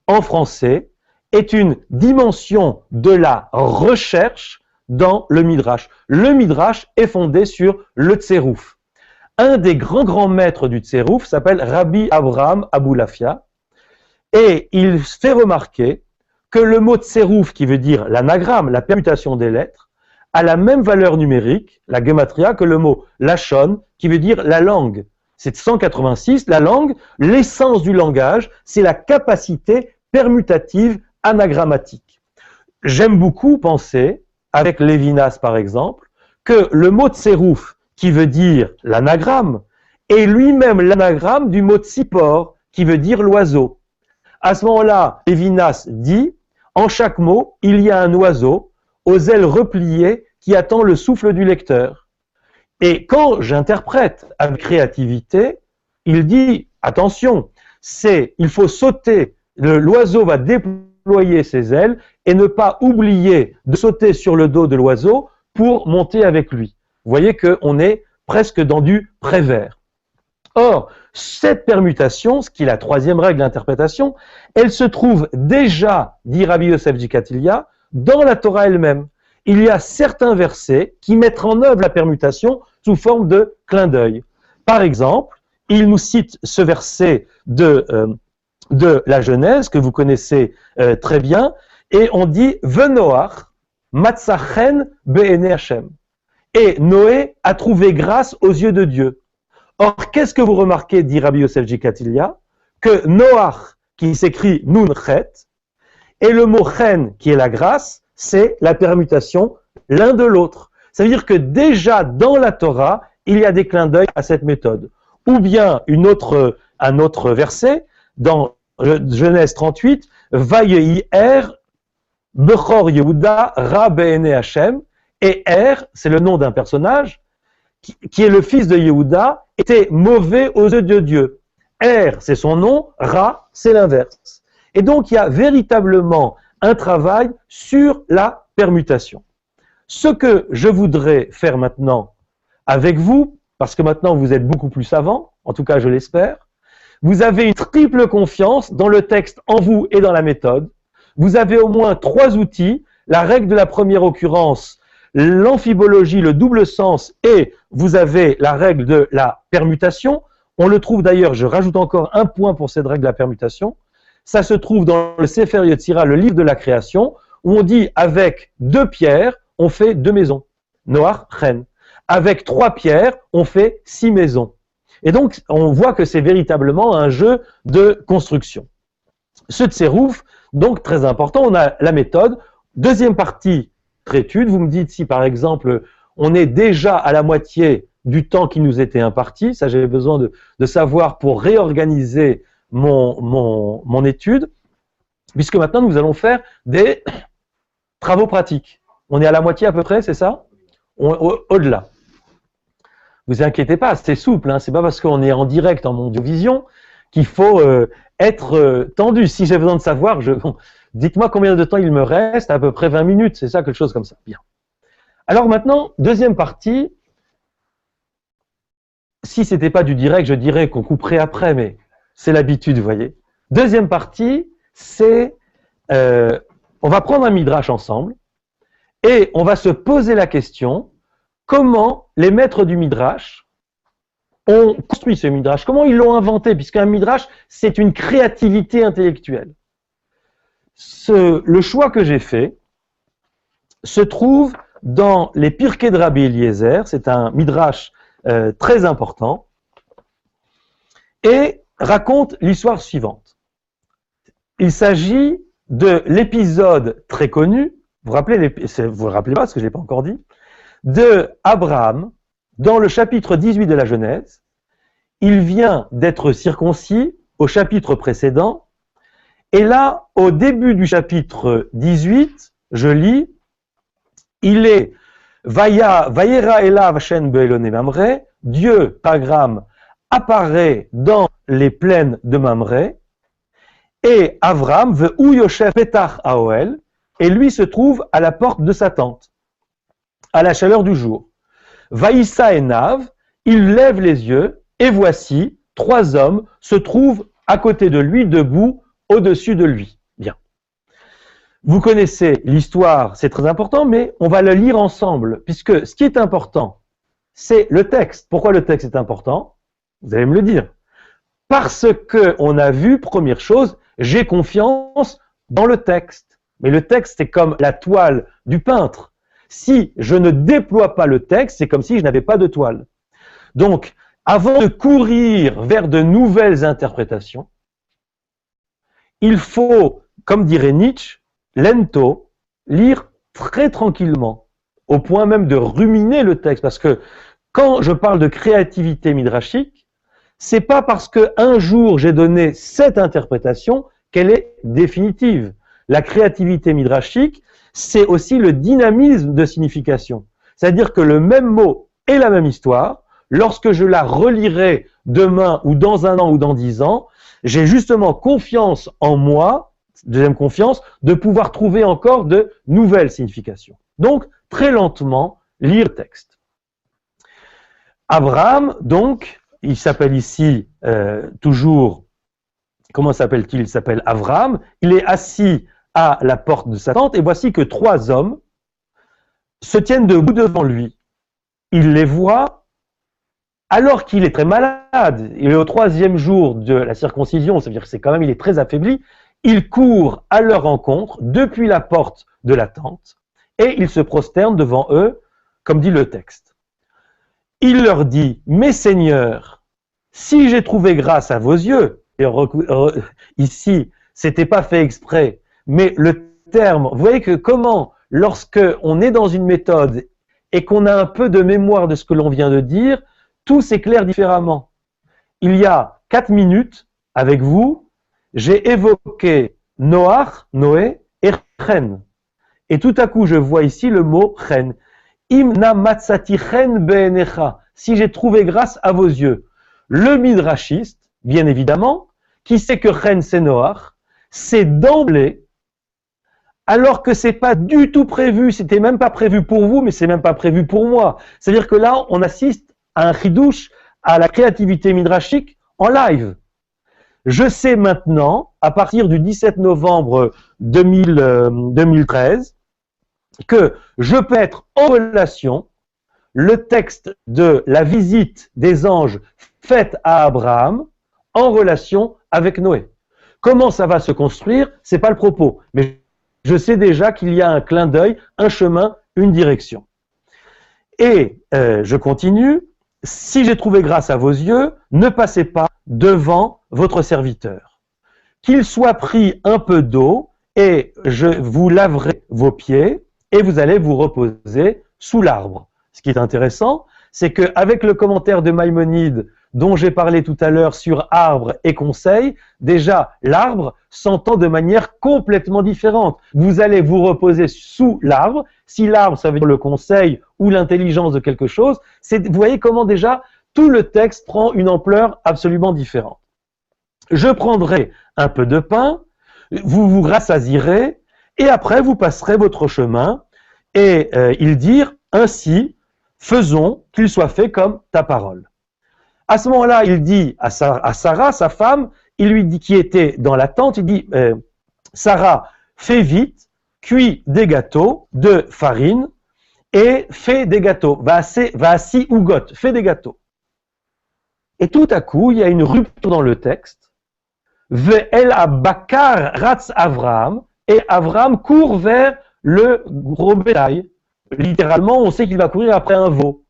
en français est une dimension de la recherche dans le Midrash. Le Midrash est fondé sur le Tserouf. Un des grands maîtres du Tserouf s'appelle Rabbi Abraham Aboulafia, et il fait remarquer que le mot Tserouf, qui veut dire l'anagramme, la permutation des lettres, a la même valeur numérique, la gematria, que le mot Lachon, qui veut dire la langue. C'est 186, la langue, l'essence du langage, c'est la capacité permutative anagrammatique. J'aime beaucoup penser, avec Lévinas par exemple, que le mot tserouf, qui veut dire l'anagramme, est lui-même l'anagramme du mot tsipor, qui veut dire l'oiseau. À ce moment-là, Lévinas dit, en chaque mot, il y a un oiseau, aux ailes repliées, qui attend le souffle du lecteur. Et quand j'interprète avec créativité, il dit, attention, il faut sauter, l'oiseau va déployer ses ailes et ne pas oublier de sauter sur le dos de l'oiseau pour monter avec lui. Vous voyez qu'on est presque dans du prévers. Or, cette permutation, ce qui est la troisième règle d'interprétation, elle se trouve déjà, dit Rabbi Yosef Jikatilia, dans la Torah elle-même. Il y a certains versets qui mettent en œuvre la permutation sous forme de clin d'œil. Par exemple, il nous cite ce verset de la Genèse, que vous connaissez très bien, et on dit « Venoach matzachen be'ene Hashem ». Et Noé a trouvé grâce aux yeux de Dieu. Or, qu'est-ce que vous remarquez, dit Rabbi Yosef Jikatilia, que Noach, qui s'écrit Nun Chet, et le mot Chen, qui est la grâce, c'est la permutation l'un de l'autre. Ça veut dire que déjà dans la Torah, il y a des clins d'œil à cette méthode. Ou bien un autre verset, dans Genèse 38, Vayehi Bechor Yehuda Ra Be'ene Hashem, et c'est le nom d'un personnage, qui est le fils de Yehuda, était mauvais aux yeux de Dieu. C'est son nom, Ra, c'est l'inverse. Et donc il y a véritablement un travail sur la permutation. Ce que je voudrais faire maintenant avec vous, parce que maintenant vous êtes beaucoup plus savants, en tout cas je l'espère, vous avez une triple confiance dans le texte en vous et dans la méthode. Vous avez au moins 3 outils, la règle de la première occurrence, l'amphibologie, le double sens, et vous avez la règle de la permutation. On le trouve d'ailleurs, je rajoute encore un point pour cette règle de la permutation. Ça se trouve dans le Sefer Yetzira, le livre de la création, où on dit avec 2 pierres, on fait 2 maisons. Noach, Chen. Avec 3 pierres, on fait 6 maisons. Et donc, on voit que c'est véritablement un jeu de construction. Ce tserouf, donc très important, on a la méthode. Deuxième partie, étude. Vous me dites si, par exemple, on est déjà à la moitié du temps qui nous était imparti. Ça, j'avais besoin de savoir pour réorganiser mon étude, puisque maintenant, nous allons faire des travaux pratiques. On est à la moitié à peu près, c'est ça? Au-delà. Vous inquiétez pas, c'est souple, hein, c'est pas parce qu'on est en direct en Mondiovision qu'il faut être tendu. Si j'ai besoin de savoir, dites-moi combien de temps il me reste, à peu près 20 minutes, c'est ça, quelque chose comme ça. Bien. Alors maintenant, deuxième partie, si c'était pas du direct, je dirais qu'on couperait après, mais c'est l'habitude, vous voyez. Deuxième partie, c'est on va prendre un midrash ensemble et on va se poser la question comment les maîtres du midrash ont construit ce midrash, comment ils l'ont inventé, puisqu'un midrash, c'est une créativité intellectuelle. Le choix que j'ai fait se trouve dans les Pirkei de Rabbi Eliezer, c'est un midrash très important, et raconte l'histoire suivante. Il s'agit de l'épisode très connu, vous vous rappelez pas, parce que je ne l'ai pas encore dit, de Abraham, dans le chapitre 18 de la Genèse. Il vient d'être circoncis au chapitre précédent, et là, au début du chapitre 18, je lis, il est Vayera elav Hashem be'elone Mamre, Dieu, Abraham, apparaît dans les plaines de Mamré, et Avram veut où Yoshev Petach Aoel, et lui se trouve à la porte de sa tente, à la chaleur du jour. Vaïssa et Nav, il lève les yeux, et voici, 3 hommes se trouvent à côté de lui, debout, au-dessus de lui. Bien. Vous connaissez l'histoire, c'est très important, mais on va le lire ensemble, puisque ce qui est important, c'est le texte. Pourquoi le texte est important? Vous allez me le dire. Parce que on a vu, première chose, j'ai confiance dans le texte. Mais le texte, c'est comme la toile du peintre. Si je ne déploie pas le texte, c'est comme si je n'avais pas de toile. Donc, avant de courir vers de nouvelles interprétations, il faut, comme dirait Nietzsche, lento, lire très tranquillement, au point même de ruminer le texte. Parce que quand je parle de créativité midrashique, c'est pas parce qu'un jour j'ai donné cette interprétation qu'elle est définitive. La créativité midrashique, c'est aussi le dynamisme de signification. C'est-à-dire que le même mot et la même histoire, lorsque je la relirai demain ou dans 1 an ou dans 10 ans, j'ai justement confiance en moi, deuxième confiance, de pouvoir trouver encore de nouvelles significations. Donc, très lentement, lire le texte. Abraham, donc, il s'appelle ici toujours, comment s'appelle-t-il? Il s'appelle Abraham. Il est assis à la porte de sa tente et voici que 3 hommes se tiennent debout devant lui. Il les voit alors qu'il est très malade. Il est au 3e jour de la circoncision, ça veut dire que c'est quand même, il est très affaibli. Il court à leur rencontre depuis la porte de la tente et il se prosterne devant eux, comme dit le texte. Il leur dit, mes seigneurs, si j'ai trouvé grâce à vos yeux, et ici, c'était pas fait exprès, mais le terme, vous voyez que comment, lorsque on est dans une méthode et qu'on a un peu de mémoire de ce que l'on vient de dire, tout s'éclaire différemment. Il y a 4 minutes, avec vous, j'ai évoqué Noach, Noé, et Chen. Et tout à coup, je vois ici le mot Chen. Imna matzati chen be'enecha, si j'ai trouvé grâce à vos yeux. Le midrashiste, bien évidemment, qui sait que Chen c'est Noach, c'est d'emblée, alors que c'est pas du tout prévu, c'était même pas prévu pour vous, mais c'est même pas prévu pour moi. C'est-à-dire que là, on assiste à un chidouche, à la créativité midrashique en live. Je sais maintenant, à partir du 17 novembre 2013, que je peux être en relation, le texte de la visite des anges faite à Abraham, en relation avec Noé. Comment ça va se construire, c'est pas le propos, mais je sais déjà qu'il y a un clin d'œil, un chemin, une direction. Et je continue, si j'ai trouvé grâce à vos yeux, ne passez pas devant votre serviteur. Qu'il soit pris un peu d'eau, et je vous laverai vos pieds, et vous allez vous reposer sous l'arbre. Ce qui est intéressant, c'est qu'avec le commentaire de Maïmonide, dont j'ai parlé tout à l'heure sur arbre et conseil, déjà l'arbre s'entend de manière complètement différente. Vous allez vous reposer sous l'arbre. Si l'arbre, ça veut dire le conseil ou l'intelligence de quelque chose, vous voyez comment déjà tout le texte prend une ampleur absolument différente. Je prendrai un peu de pain, vous vous rassasierez, et après vous passerez votre chemin, et ils dirent, ainsi, faisons qu'il soit fait comme ta parole. À ce moment-là, il dit à Sarah, sa femme, il lui dit, qui était dans la tente, il dit, Sarah, fais vite, cuit des gâteaux de farine et fait des gâteaux. Vaasi ugot, fait des gâteaux. Et tout à coup, il y a une rupture dans le texte. Ve'el abakar ratz Avraham, et Avraham court vers le gros bétail. Littéralement, on sait qu'il va courir après un veau.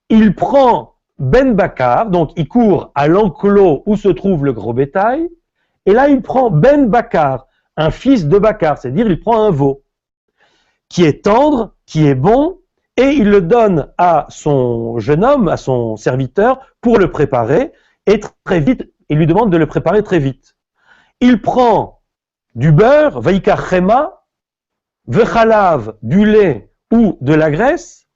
Il prend Ben Bakar, donc il court à l'enclos où se trouve le gros bétail, et là il prend Ben Bakar, un fils de Bakar, c'est-à-dire il prend un veau, qui est tendre, qui est bon, et il le donne à son jeune homme, à son serviteur, pour le préparer, et très vite, il lui demande de le préparer très vite. Il prend du beurre, Vaikar Chema, Vechalav, du lait ou de la graisse,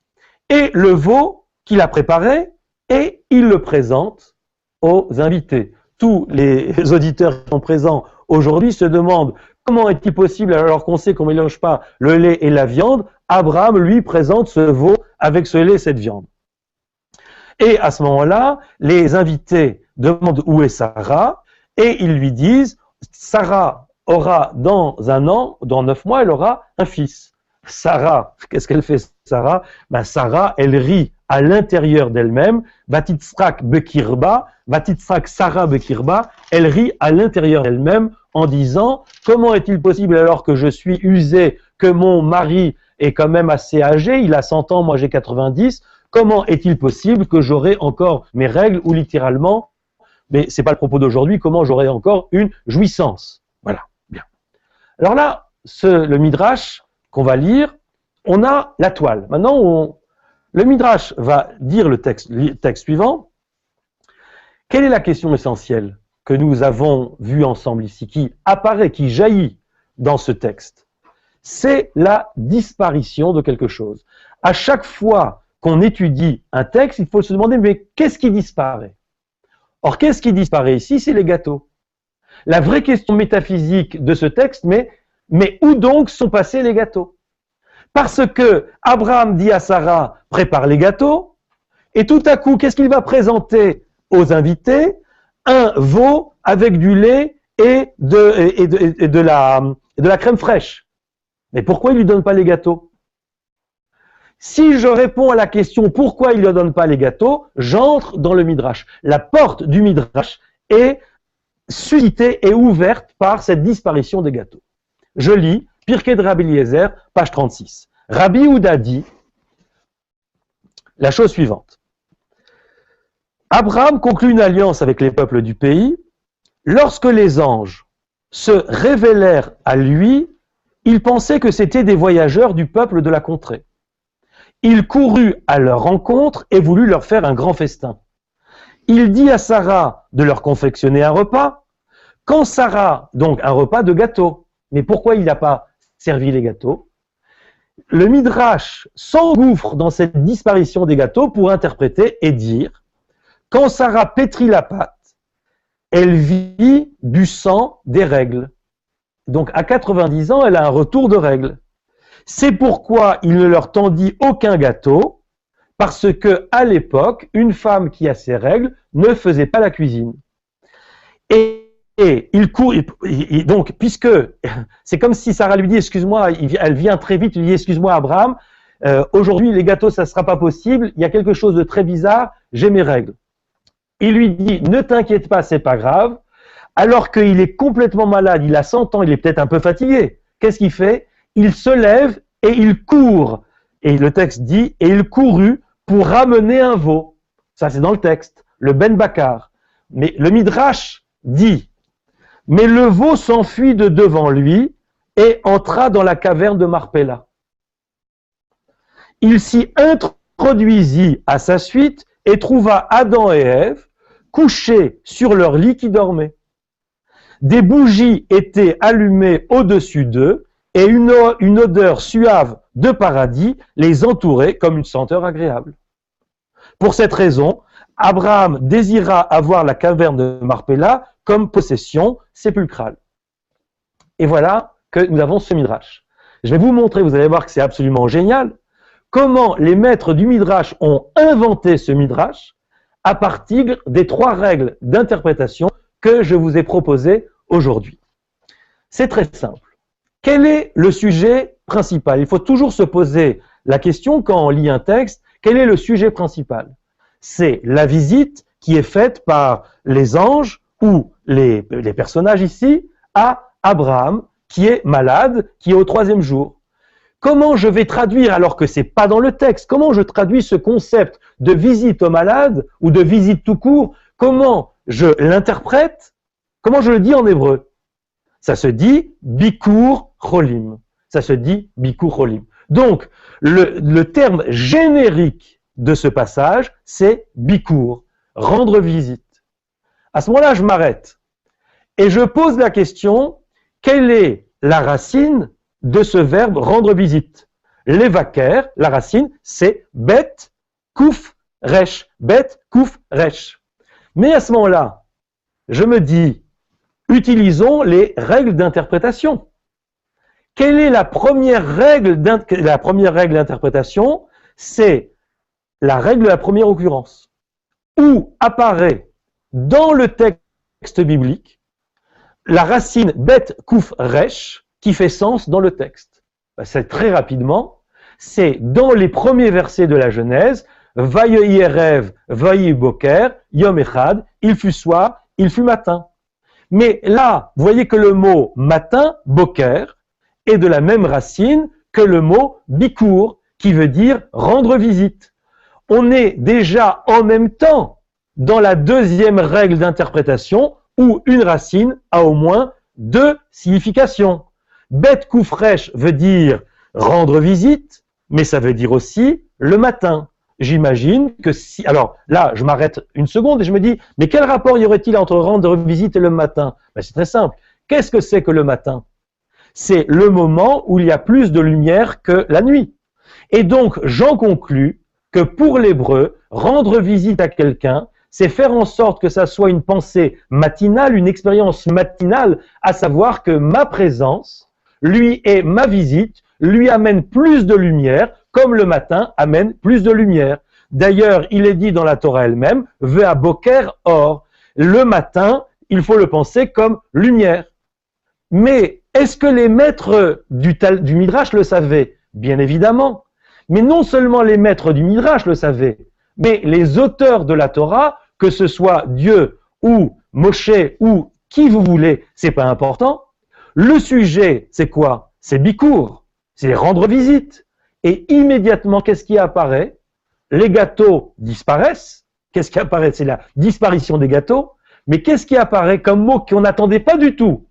et le veau qu'il a préparé, et il le présente aux invités. Tous les auditeurs qui sont présents aujourd'hui se demandent comment est-il possible, alors qu'on sait qu'on ne mélange pas le lait et la viande, Abraham lui présente ce veau avec ce lait et cette viande. Et à ce moment-là, les invités demandent où est Sarah, et ils lui disent, Sarah aura dans un an, dans 9 mois, elle aura un fils. Sarah, qu'est-ce qu'elle fait Sarah? Sarah, elle rit à l'intérieur d'elle-même, Vatitzrak Bekirba, Vatitzrak Sarah Bekirba, elle rit à l'intérieur d'elle-même en disant, comment est-il possible alors que je suis usé, que mon mari est quand même assez âgé, il a 100 ans, moi j'ai 90, comment est-il possible que j'aurai encore mes règles ou littéralement, mais c'est pas le propos d'aujourd'hui, comment j'aurai encore une jouissance. Voilà, bien. Alors là, le Midrash qu'on va lire, on a la toile. Maintenant, le Midrash va dire le texte suivant. Quelle est la question essentielle que nous avons vue ensemble ici, qui apparaît, qui jaillit dans ce texte? C'est la disparition de quelque chose. À chaque fois qu'on étudie un texte, il faut se demander, mais qu'est-ce qui disparaît? Or, qu'est-ce qui disparaît ici? C'est les gâteaux. La vraie question métaphysique de ce texte, mais où donc sont passés les gâteaux? Parce que Abraham dit à Sarah, prépare les gâteaux, et tout à coup, qu'est-ce qu'il va présenter aux invités? Un veau avec du lait et de la crème fraîche. Mais pourquoi il ne lui donne pas les gâteaux? Si je réponds à la question pourquoi il ne lui donne pas les gâteaux, j'entre dans le Midrash. La porte du Midrash est suscitée et ouverte par cette disparition des gâteaux. Je lis Pirkei de Rabbi Eliezer, page 36. Rabbi Yehuda dit la chose suivante. Abraham conclut une alliance avec les peuples du pays. Lorsque les anges se révélèrent à lui, il pensait que c'étaient des voyageurs du peuple de la contrée. Il courut à leur rencontre et voulut leur faire un grand festin. Il dit à Sarah de leur confectionner un repas. Quand Sarah, donc un repas de gâteaux, mais pourquoi il n'a pas servi les gâteaux? Le Midrash s'engouffre dans cette disparition des gâteaux pour interpréter et dire, quand Sarah pétrit la pâte, elle vit du sang des règles. Donc à 90 ans, elle a un retour de règles. C'est pourquoi il ne leur tendit aucun gâteau, parce que à l'époque, une femme qui a ses règles ne faisait pas la cuisine. Et il court, donc, puisque c'est comme si Sarah lui dit, excuse-moi, elle vient très vite, lui dit, excuse-moi Abraham, aujourd'hui les gâteaux ça ne sera pas possible, il y a quelque chose de très bizarre, j'ai mes règles. Il lui dit, ne t'inquiète pas, c'est pas grave, alors qu'il est complètement malade, il a 100 ans, il est peut-être un peu fatigué. Qu'est-ce qu'il fait? Il se lève et il court. Et le texte dit, et il courut pour ramener un veau. Ça c'est dans le texte, le Ben Bakar. Mais le Midrash dit, mais le veau s'enfuit de devant lui et entra dans la caverne de Marpella. Il s'y introduisit à sa suite et trouva Adam et Ève couchés sur leur lit qui dormait. Des bougies étaient allumées au-dessus d'eux et une odeur suave de paradis les entourait comme une senteur agréable. Pour cette raison, Abraham désira avoir la caverne de Marpella comme possession sépulcrale. Et voilà que nous avons ce Midrash. Je vais vous montrer, vous allez voir que c'est absolument génial, comment les maîtres du Midrash ont inventé ce Midrash à partir des 3 règles d'interprétation que je vous ai proposées aujourd'hui. C'est très simple. Quel est le sujet principal? Il faut toujours se poser la question quand on lit un texte, quel est le sujet principal? C'est la visite qui est faite par les anges ou les personnages ici à Abraham, qui est malade, qui est au 3e jour. Comment je vais traduire, alors que c'est pas dans le texte, comment je traduis ce concept de visite au malade ou de visite tout court? Comment je l'interprète? Comment je le dis en hébreu? Ça se dit Bikur Cholim. Ça se dit Bikur Cholim. Donc, le terme générique de ce passage, c'est Bikur, rendre visite. À ce moment-là, je m'arrête et je pose la question, quelle est la racine de ce verbe rendre visite? L'évaker, la racine, c'est bet, kouf, resh. Bet, kouf, resh. Mais à ce moment-là, je me dis, utilisons les règles d'interprétation. Quelle est la première règle d'interprétation? C'est la règle de la première occurrence, où apparaît dans le texte biblique la racine bet, kouf, resh, qui fait sens dans le texte. C'est très rapidement, c'est dans les premiers versets de la Genèse, Vayehi erev, vayehi boker, yom echad, il fut soir, il fut matin. Mais là, vous voyez que le mot matin, boker, est de la même racine que le mot bikur, qui veut dire rendre visite. On est déjà en même temps dans la deuxième règle d'interprétation où une racine a au moins 2 significations. Bet koufresh veut dire rendre visite, mais ça veut dire aussi le matin. J'imagine que si... Alors là, je m'arrête une seconde et je me dis, mais quel rapport y aurait-il entre rendre visite et le matin? Ben, c'est très simple. Qu'est-ce que c'est que le matin? C'est le moment où il y a plus de lumière que la nuit. Et donc, j'en conclus que pour l'hébreu, rendre visite à quelqu'un, c'est faire en sorte que ça soit une pensée matinale, une expérience matinale, à savoir que ma présence, lui et ma visite, lui amène plus de lumière, comme le matin amène plus de lumière. D'ailleurs, il est dit dans la Torah elle-même, Ve'a boker or, le matin, il faut le penser comme lumière. Mais est-ce que les maîtres du Midrash le savaient? Bien évidemment. Mais non seulement les maîtres du Midrash le savaient, mais les auteurs de la Torah, que ce soit Dieu ou Moshe ou qui vous voulez, c'est pas important. Le sujet, c'est quoi? C'est Bikur, c'est rendre visite. Et immédiatement, qu'est-ce qui apparaît? Les gâteaux disparaissent. Qu'est-ce qui apparaît? C'est la disparition des gâteaux. Mais qu'est-ce qui apparaît comme mot qu'on n'attendait pas du tout?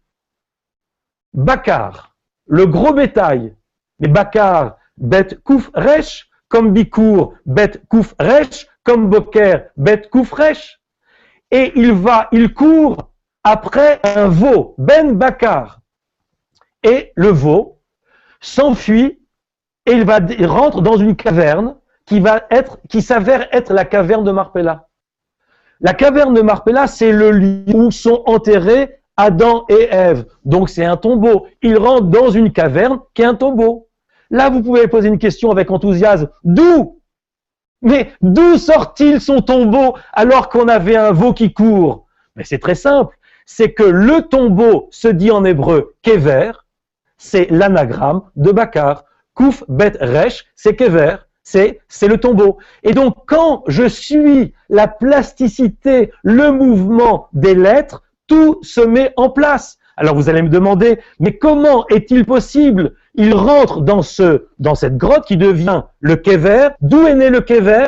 Bakar, le gros bétail. Mais Bakar, bet kouf resh, comme Bikur, bet kouf resh, comme Boker, bet kouf resh. Et il court après un veau, Ben Bakar. Et le veau s'enfuit et il rentre dans une caverne qui s'avère être la caverne de Marpella. La caverne de Marpella, c'est le lieu où sont enterrés Adam et Ève. Donc c'est un tombeau. Il rentre dans une caverne qui est un tombeau. Là, vous pouvez poser une question avec enthousiasme. D'où? Mais d'où sort-il son tombeau alors qu'on avait un veau qui court? Mais c'est très simple. C'est que le tombeau se dit en hébreu kever, c'est l'anagramme de Bakar. Kouf bet resh, c'est kever, c'est le tombeau. Et donc quand je suis la plasticité, le mouvement des lettres, tout se met en place. Alors vous allez me demander, mais comment est-il possible? Il rentre dans cette grotte qui devient le kever. D'où est né le kever?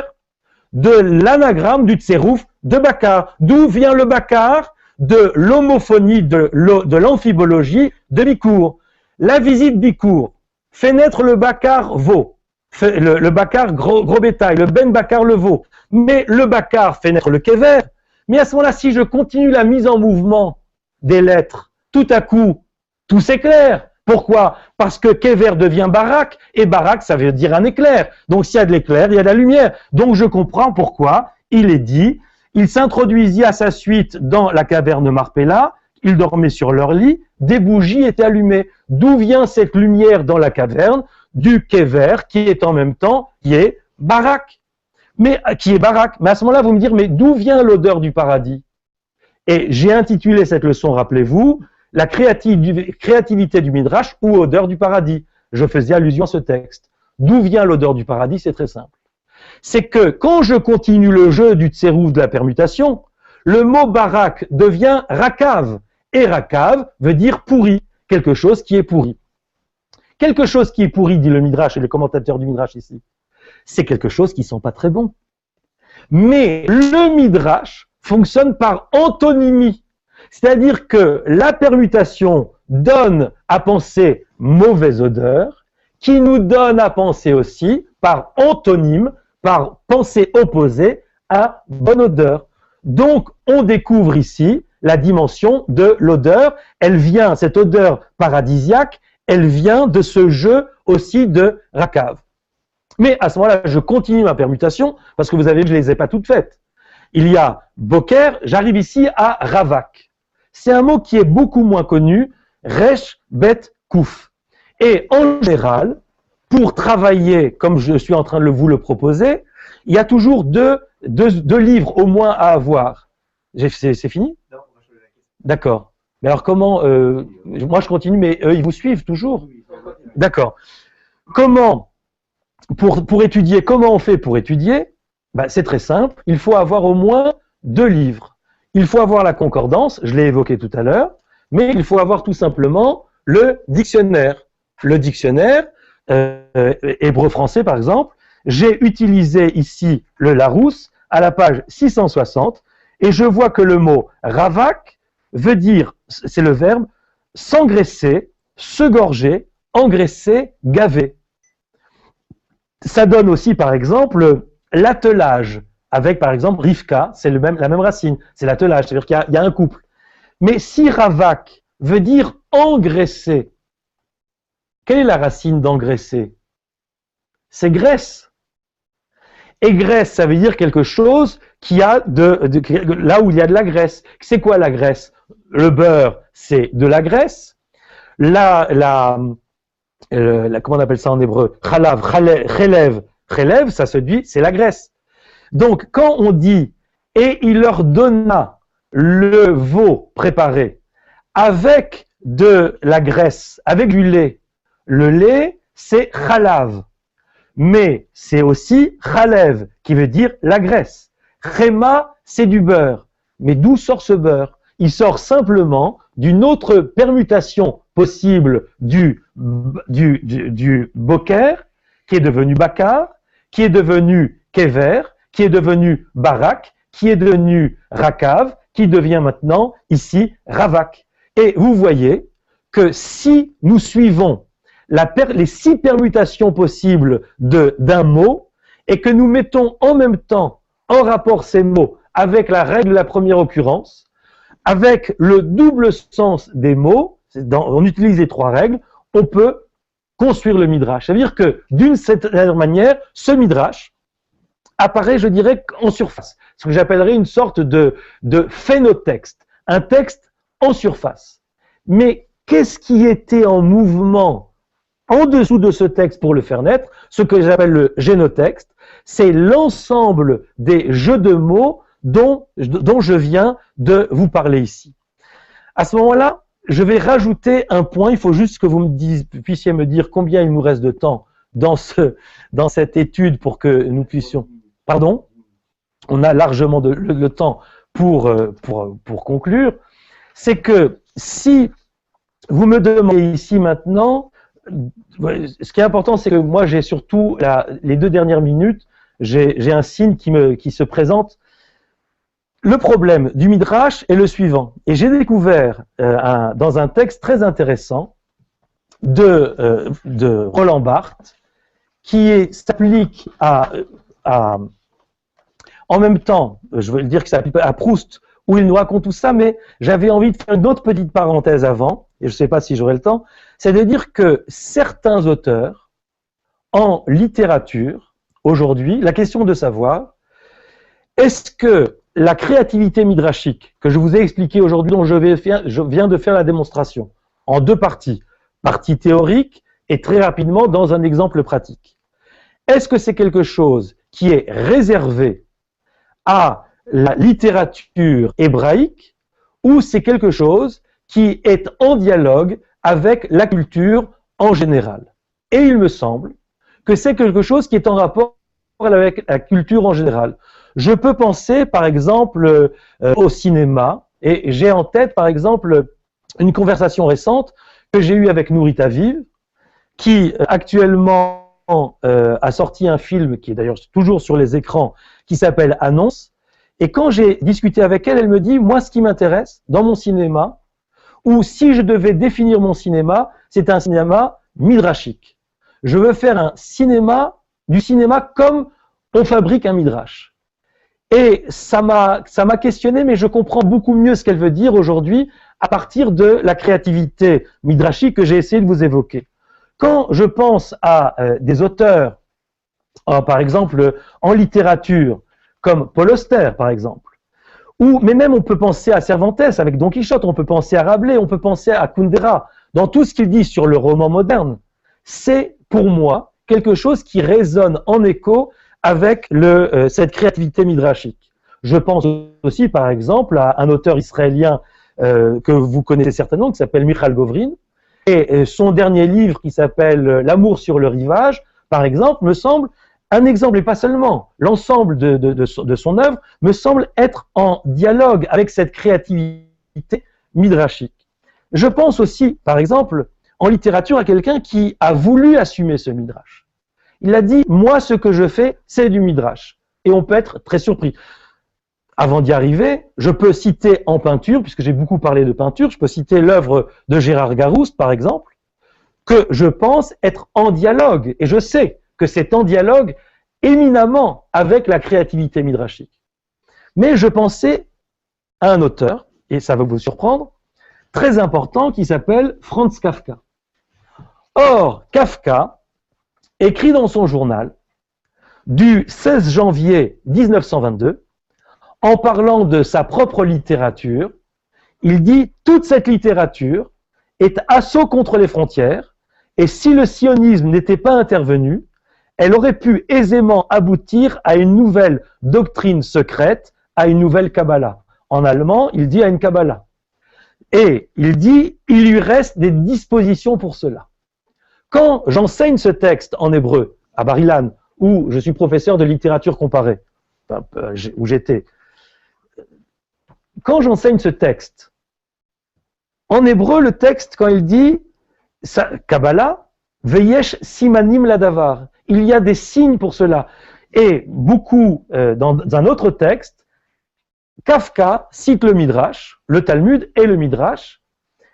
De l'anagramme du tsérouf de Bakar. D'où vient le Bakar? De l'homophonie, de l'amphibologie de Bikur. La visite Bikur fait naître le Bakar veau, le Bakar gros bétail, le Ben Bakar le veau. Mais le Bakar fait naître le kever. Mais à ce moment-là, si je continue la mise en mouvement des lettres, tout à coup, tout s'éclaire. Pourquoi? Parce que kever devient barak, et barak, ça veut dire un éclair. Donc s'il y a de l'éclair, il y a de la lumière. Donc je comprends pourquoi il est dit, il s'introduisit à sa suite dans la caverne de Marpella, ils dormaient sur leur lit, des bougies étaient allumées. D'où vient cette lumière dans la caverne? Du kever, qui est en même temps, qui est barak. Mais à ce moment-là, vous me direz, mais d'où vient l'odeur du paradis? Et j'ai intitulé cette leçon, rappelez-vous, la créativité du Midrash ou odeur du paradis. Je faisais allusion à ce texte. D'où vient l'odeur du paradis? C'est très simple. C'est que quand je continue le jeu du tsérouf de la permutation, le mot barak devient rakav. Et rakav veut dire pourri, quelque chose qui est pourri. Quelque chose qui est pourri, dit le Midrash et le commentateur du Midrash ici, c'est quelque chose qui ne sent pas très bon. Mais le Midrash fonctionne par antonymie. C'est-à-dire que la permutation donne à penser mauvaise odeur, qui nous donne à penser aussi, par antonyme, par pensée opposée, à bonne odeur. Donc, on découvre ici la dimension de l'odeur. Elle vient, cette odeur paradisiaque, elle vient de ce jeu aussi de rakav. Mais à ce moment-là, je continue ma permutation, parce que vous avez vu, je ne les ai pas toutes faites. Il y a boker, j'arrive ici à ravak. C'est un mot qui est beaucoup moins connu, resh, bet, kouf. Et en général, pour travailler, comme je suis en train de vous le proposer, il y a toujours deux livres au moins à avoir. C'est fini? Non, moi je veux la question. D'accord. Mais alors comment, moi je continue, mais eux ils vous suivent toujours? D'accord. Comment, pour étudier, comment on fait pour étudier? Ben, c'est très simple, il faut avoir au moins 2 livres. Il faut avoir la concordance, je l'ai évoqué tout à l'heure, mais il faut avoir tout simplement le dictionnaire. Le dictionnaire, hébreu-français par exemple, j'ai utilisé ici le Larousse à la page 660 et je vois que le mot ravak veut dire, c'est le verbe, s'engraisser, se gorger, engraisser, gaver. Ça donne aussi par exemple l'attelage, avec par exemple Rivka, c'est la même racine, c'est l'attelage, c'est-à-dire qu'il y a un couple. Mais si ravak veut dire engraisser, quelle est la racine d'engraisser? C'est graisse. Et graisse, ça veut dire quelque chose qui a là où il y a de la graisse. C'est quoi la graisse? Le beurre, c'est de la graisse. Comment on appelle ça en hébreu? Chalav, chelev, ça se dit, c'est la graisse. Donc, quand on dit « et il leur donna le veau préparé avec de la graisse, avec du lait », le lait, c'est chalav. Mais c'est aussi chalev, qui veut dire la graisse. Chema, c'est du beurre. Mais d'où sort ce beurre? Il sort simplement d'une autre permutation possible du boker, qui est devenu bakar, qui est devenu kever, qui est devenu barak, qui est devenu rakav, qui devient maintenant ici ravak. Et vous voyez que si nous suivons les 6 permutations possibles d'un mot et que nous mettons en même temps en rapport ces mots avec la règle de la première occurrence, avec le double sens des mots, on utilise les 3 règles, on peut construire le midrash. C'est-à-dire que d'une certaine manière, ce midrash apparaît, je dirais, en surface. Ce que j'appellerais une sorte de phénotexte, un texte en surface. Mais qu'est-ce qui était en mouvement en dessous de ce texte pour le faire naître? Ce que j'appelle le génotexte, c'est l'ensemble des jeux de mots dont je viens de vous parler ici. À ce moment-là, je vais rajouter un point, il faut juste que vous puissiez me dire combien il nous reste de temps dans cette étude pour que nous puissions... Pardon? On a largement le temps pour conclure. C'est que si vous me demandez ici maintenant, ce qui est important, c'est que moi j'ai surtout, les 2 dernières minutes, j'ai un signe qui se présente. Le problème du Midrash est le suivant. Et j'ai découvert dans un texte très intéressant de Roland Barthes, qui s'applique en même temps, je veux dire que ça s'applique à Proust, où il nous raconte tout ça, mais j'avais envie de faire une autre petite parenthèse avant, et je ne sais pas si j'aurai le temps, c'est de dire que certains auteurs, en littérature, aujourd'hui, la question de savoir, est-ce que la créativité midrashique, que je vous ai expliqué aujourd'hui, dont je viens de faire la démonstration, en 2 parties, partie théorique et très rapidement dans un exemple pratique, est-ce que c'est quelque chose qui est réservé à la littérature hébraïque ou c'est quelque chose qui est en dialogue avec la culture en général. Et il me semble que c'est quelque chose qui est en rapport avec la culture en général. Je peux penser, par exemple, au cinéma, et j'ai en tête, par exemple, une conversation récente que j'ai eue avec Nourit Aviv, qui actuellement a sorti un film, qui est d'ailleurs toujours sur les écrans, qui s'appelle Annonce. Et quand j'ai discuté avec elle, elle me dit, moi, ce qui m'intéresse dans mon cinéma, ou si je devais définir mon cinéma, c'est un cinéma midrashique. Je veux faire un cinéma, du cinéma comme on fabrique un midrash. Et ça m'a questionné, mais je comprends beaucoup mieux ce qu'elle veut dire aujourd'hui à partir de la créativité midrashique que j'ai essayé de vous évoquer. Quand je pense à des auteurs, par exemple en littérature, comme Paul Auster par exemple, mais même on peut penser à Cervantes avec Don Quichotte, on peut penser à Rabelais, on peut penser à Kundera, dans tout ce qu'il dit sur le roman moderne, c'est pour moi quelque chose qui résonne en écho avec cette créativité midrashique. Je pense aussi par exemple à un auteur israélien que vous connaissez certainement, qui s'appelle Michal Govrin, et son dernier livre qui s'appelle L'amour sur le rivage, par exemple, me semble un exemple, et pas seulement, l'ensemble de son œuvre me semble être en dialogue avec cette créativité midrashique. Je pense aussi, par exemple, en littérature, à quelqu'un qui a voulu assumer ce midrash. Il a dit, moi, ce que je fais, c'est du midrash. Et on peut être très surpris. Avant d'y arriver, je peux citer en peinture, puisque j'ai beaucoup parlé de peinture, je peux citer l'œuvre de Gérard Garouste, par exemple, que je pense être en dialogue, et je sais que c'est en dialogue éminemment avec la créativité midrashique. Mais je pensais à un auteur, et ça va vous surprendre, très important, qui s'appelle Franz Kafka. Or, Kafka écrit dans son journal du 16 janvier 1922, en parlant de sa propre littérature, il dit « Toute cette littérature est assaut contre les frontières, et si le sionisme n'était pas intervenu, elle aurait pu aisément aboutir à une nouvelle doctrine secrète, à une nouvelle Kabbalah. » En allemand, il dit à une Kabbalah. Et il dit « Il lui reste des dispositions pour cela. » Quand j'enseigne ce texte en hébreu, à Bar-Ilan, où je suis professeur de littérature comparée, où j'étais, quand j'enseigne ce texte, en hébreu, le texte, quand il dit Kabbalah, Veyesh simanim ladavar, il y a des signes pour cela. Et beaucoup, dans un autre texte, Kafka cite le Midrash, le Talmud et le Midrash,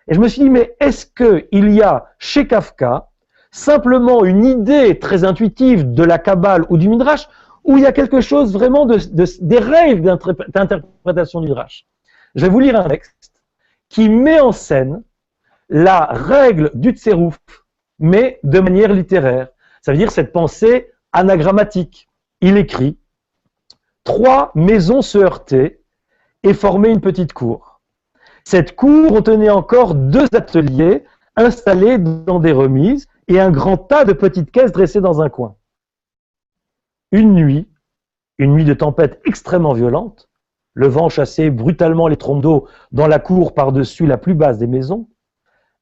et je me suis dit, mais est-ce qu'il y a chez Kafka simplement une idée très intuitive de la Kabbale ou du Midrash, ou il y a quelque chose vraiment des règles d'interprétation du Midrash? Je vais vous lire un texte qui met en scène la règle du tsérouf, mais de manière littéraire. Ça veut dire cette pensée anagrammatique. Il écrit « 3 maisons se heurtaient et formaient une petite cour. Cette cour contenait encore 2 ateliers installés dans des remises et un grand tas de petites caisses dressées dans un coin. Une nuit de tempête extrêmement violente, le vent chassait brutalement les trompes d'eau dans la cour par-dessus la plus basse des maisons,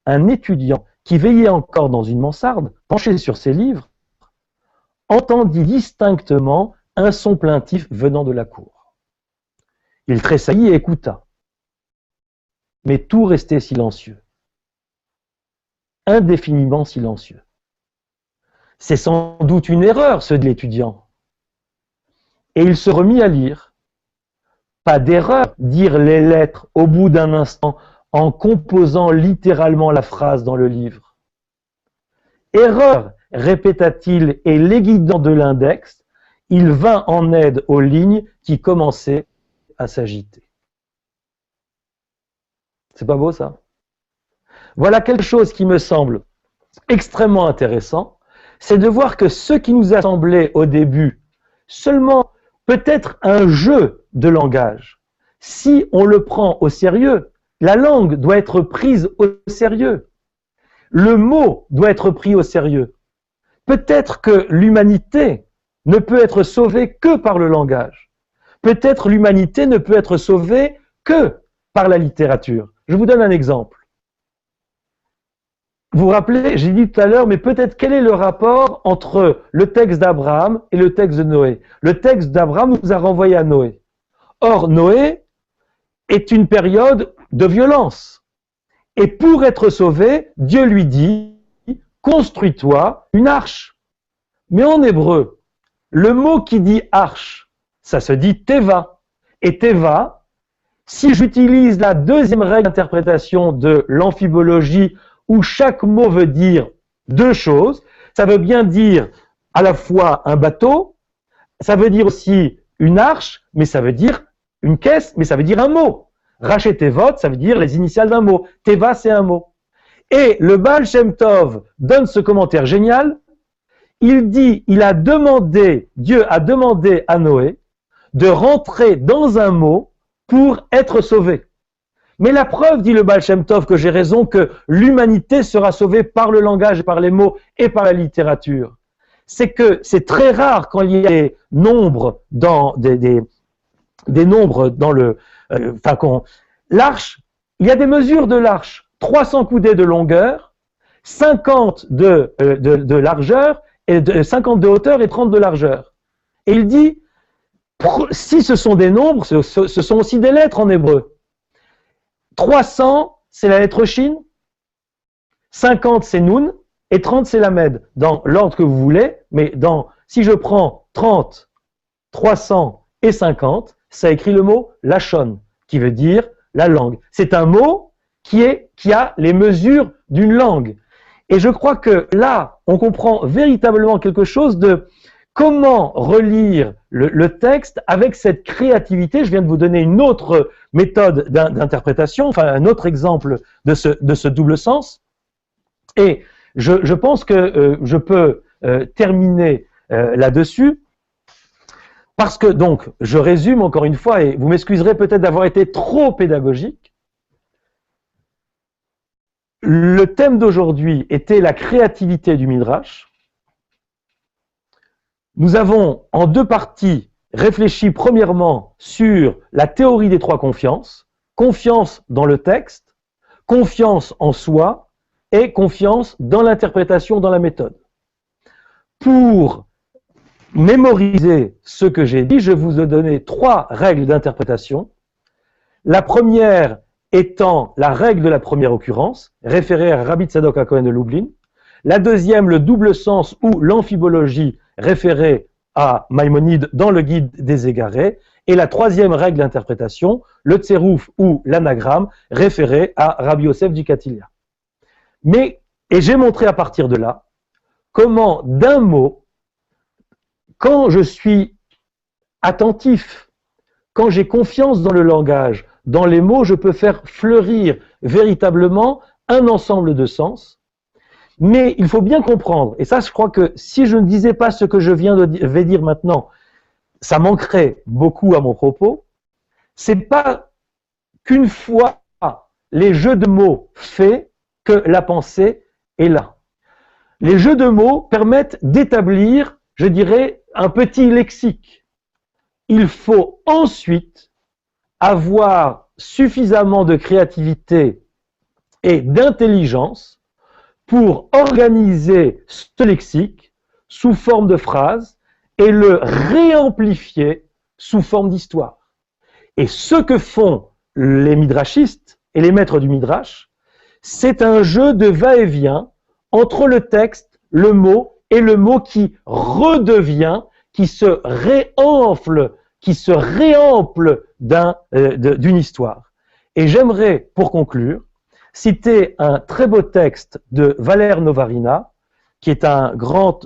un étudiant qui veillait encore dans une mansarde, penché sur ses livres, entendit distinctement un son plaintif venant de la cour. Il tressaillit et écouta. Mais tout restait silencieux. Indéfiniment silencieux. C'est sans doute une erreur, ce de l'étudiant. Et il se remit à lire. Pas d'erreur, dirent les lettres au bout d'un instant en composant littéralement la phrase dans le livre. Erreur, répéta-t-il, et les guidant de l'index, il vint en aide aux lignes qui commençaient à s'agiter. C'est pas beau ça? Voilà quelque chose qui me semble extrêmement intéressant, c'est de voir que ce qui nous a semblé au début seulement peut-être un jeu de langage, si on le prend au sérieux, la langue doit être prise au sérieux. Le mot doit être pris au sérieux. Peut-être que l'humanité ne peut être sauvée que par le langage. Peut-être l'humanité ne peut être sauvée que par la littérature. Je vous donne un exemple. vous vous rappelez, j'ai dit tout à l'heure, mais peut-être quel est le rapport entre le texte d'Abraham et le texte de Noé? Le texte d'Abraham nous a renvoyé à Noé. Or, Noé est une période de violence. Et pour être sauvé, Dieu lui dit, construis-toi une arche. Mais en hébreu, le mot qui dit arche, ça se dit teva. Et teva, si j'utilise la deuxième règle d'interprétation de l'amphibologie, où chaque mot veut dire deux choses, ça veut bien dire à la fois un bateau, ça veut dire aussi une arche, mais ça veut dire une caisse, mais ça veut dire un mot. Rachet Tevot, ça veut dire les initiales d'un mot. Teva, c'est un mot. Et le Baal Shem Tov donne ce commentaire génial. Il dit, Dieu a demandé à Noé de rentrer dans un mot pour être sauvé. Mais la preuve, dit le Baal Shem Tov, que j'ai raison, que l'humanité sera sauvée par le langage, par les mots et par la littérature, c'est que c'est très rare quand il y a des nombres dans des nombres dans le... l'arche, il y a des mesures de l'arche. 300 coudées de longueur, 50 de largeur, et 50 de hauteur et 30 de largeur. Et il dit, si ce sont des nombres, ce sont aussi des lettres en hébreu. 300, c'est la lettre Shin, 50, c'est Nun, et 30, c'est Lamed, dans l'ordre que vous voulez, mais si je prends 30, 300 et 50, ça écrit le mot Lachon, qui veut dire la langue. C'est un mot qui a les mesures d'une langue. Et je crois que là, on comprend véritablement quelque chose de comment relire le texte avec cette créativité. Je viens de vous donner une autre méthode d'interprétation, enfin un autre exemple de ce double sens. Et je pense que je peux terminer là-dessus. Parce que, donc, je résume encore une fois, et vous m'excuserez peut-être d'avoir été trop pédagogique. Le thème d'aujourd'hui était la créativité du Midrash. Nous avons, en deux parties, réfléchi premièrement sur la théorie des trois confiances. Confiance dans le texte, confiance en soi et confiance dans l'interprétation, dans la méthode. Pour mémoriser ce que j'ai dit, je vous ai donné trois règles d'interprétation. La première étant la règle de la première occurrence, référée à Rabbi Tzadok HaKohen de Lublin. La deuxième, le double sens ou l'amphibologie, référée à Maïmonide dans le Guide des Égarés. Et la troisième règle d'interprétation, le tsérouf ou l'anagramme, référé à Rabbi Yosef Dikatilia. Et j'ai montré à partir de là comment d'un mot, quand je suis attentif, quand j'ai confiance dans le langage, dans les mots, je peux faire fleurir véritablement un ensemble de sens. Mais il faut bien comprendre, et ça je crois que si je ne disais pas ce que je vais dire maintenant, ça manquerait beaucoup à mon propos. C'est pas qu'une fois les jeux de mots faits que la pensée est là. Les jeux de mots permettent d'établir, je dirais, un petit lexique. Il faut ensuite avoir suffisamment de créativité et d'intelligence pour organiser ce lexique sous forme de phrases et le réamplifier sous forme d'histoire. Et ce que font les midrashistes et les maîtres du midrash, c'est un jeu de va-et-vient entre le texte, le mot et le mot qui redevient, qui se réenfle d'une histoire. Et j'aimerais, pour conclure, citer un très beau texte de Valère Novarina, qui est un grand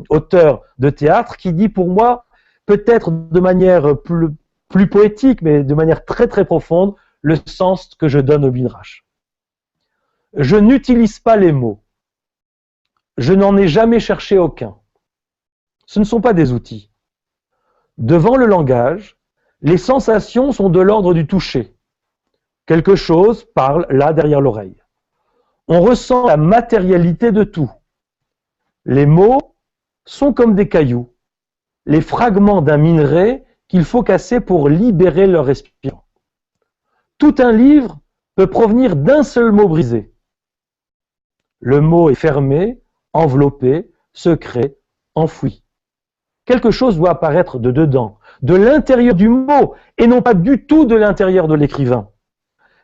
auteur de théâtre, qui dit pour moi, peut-être de manière plus poétique, mais de manière très très profonde, le sens que je donne au midrash. Je n'utilise pas les mots. Je n'en ai jamais cherché aucun. Ce ne sont pas des outils. Devant le langage, les sensations sont de l'ordre du toucher. Quelque chose parle là derrière l'oreille. On ressent la matérialité de tout. Les mots sont comme des cailloux, les fragments d'un minerai qu'il faut casser pour libérer leur respirant. Tout un livre peut provenir d'un seul mot brisé. Le mot est fermé, enveloppé, secret, enfoui. Quelque chose doit apparaître de dedans, de l'intérieur du mot, et non pas du tout de l'intérieur de l'écrivain.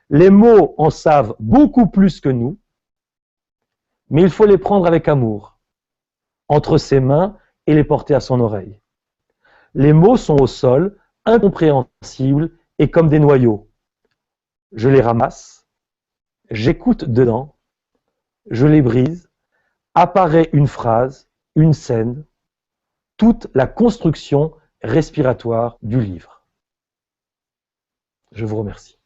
Les mots en savent beaucoup plus que nous, mais il faut les prendre avec amour, entre ses mains et les porter à son oreille. Les mots sont au sol, incompréhensibles et comme des noyaux. Je les ramasse, j'écoute dedans, je les brise, apparaît une phrase, une scène, toute la construction respiratoire du livre. Je vous remercie.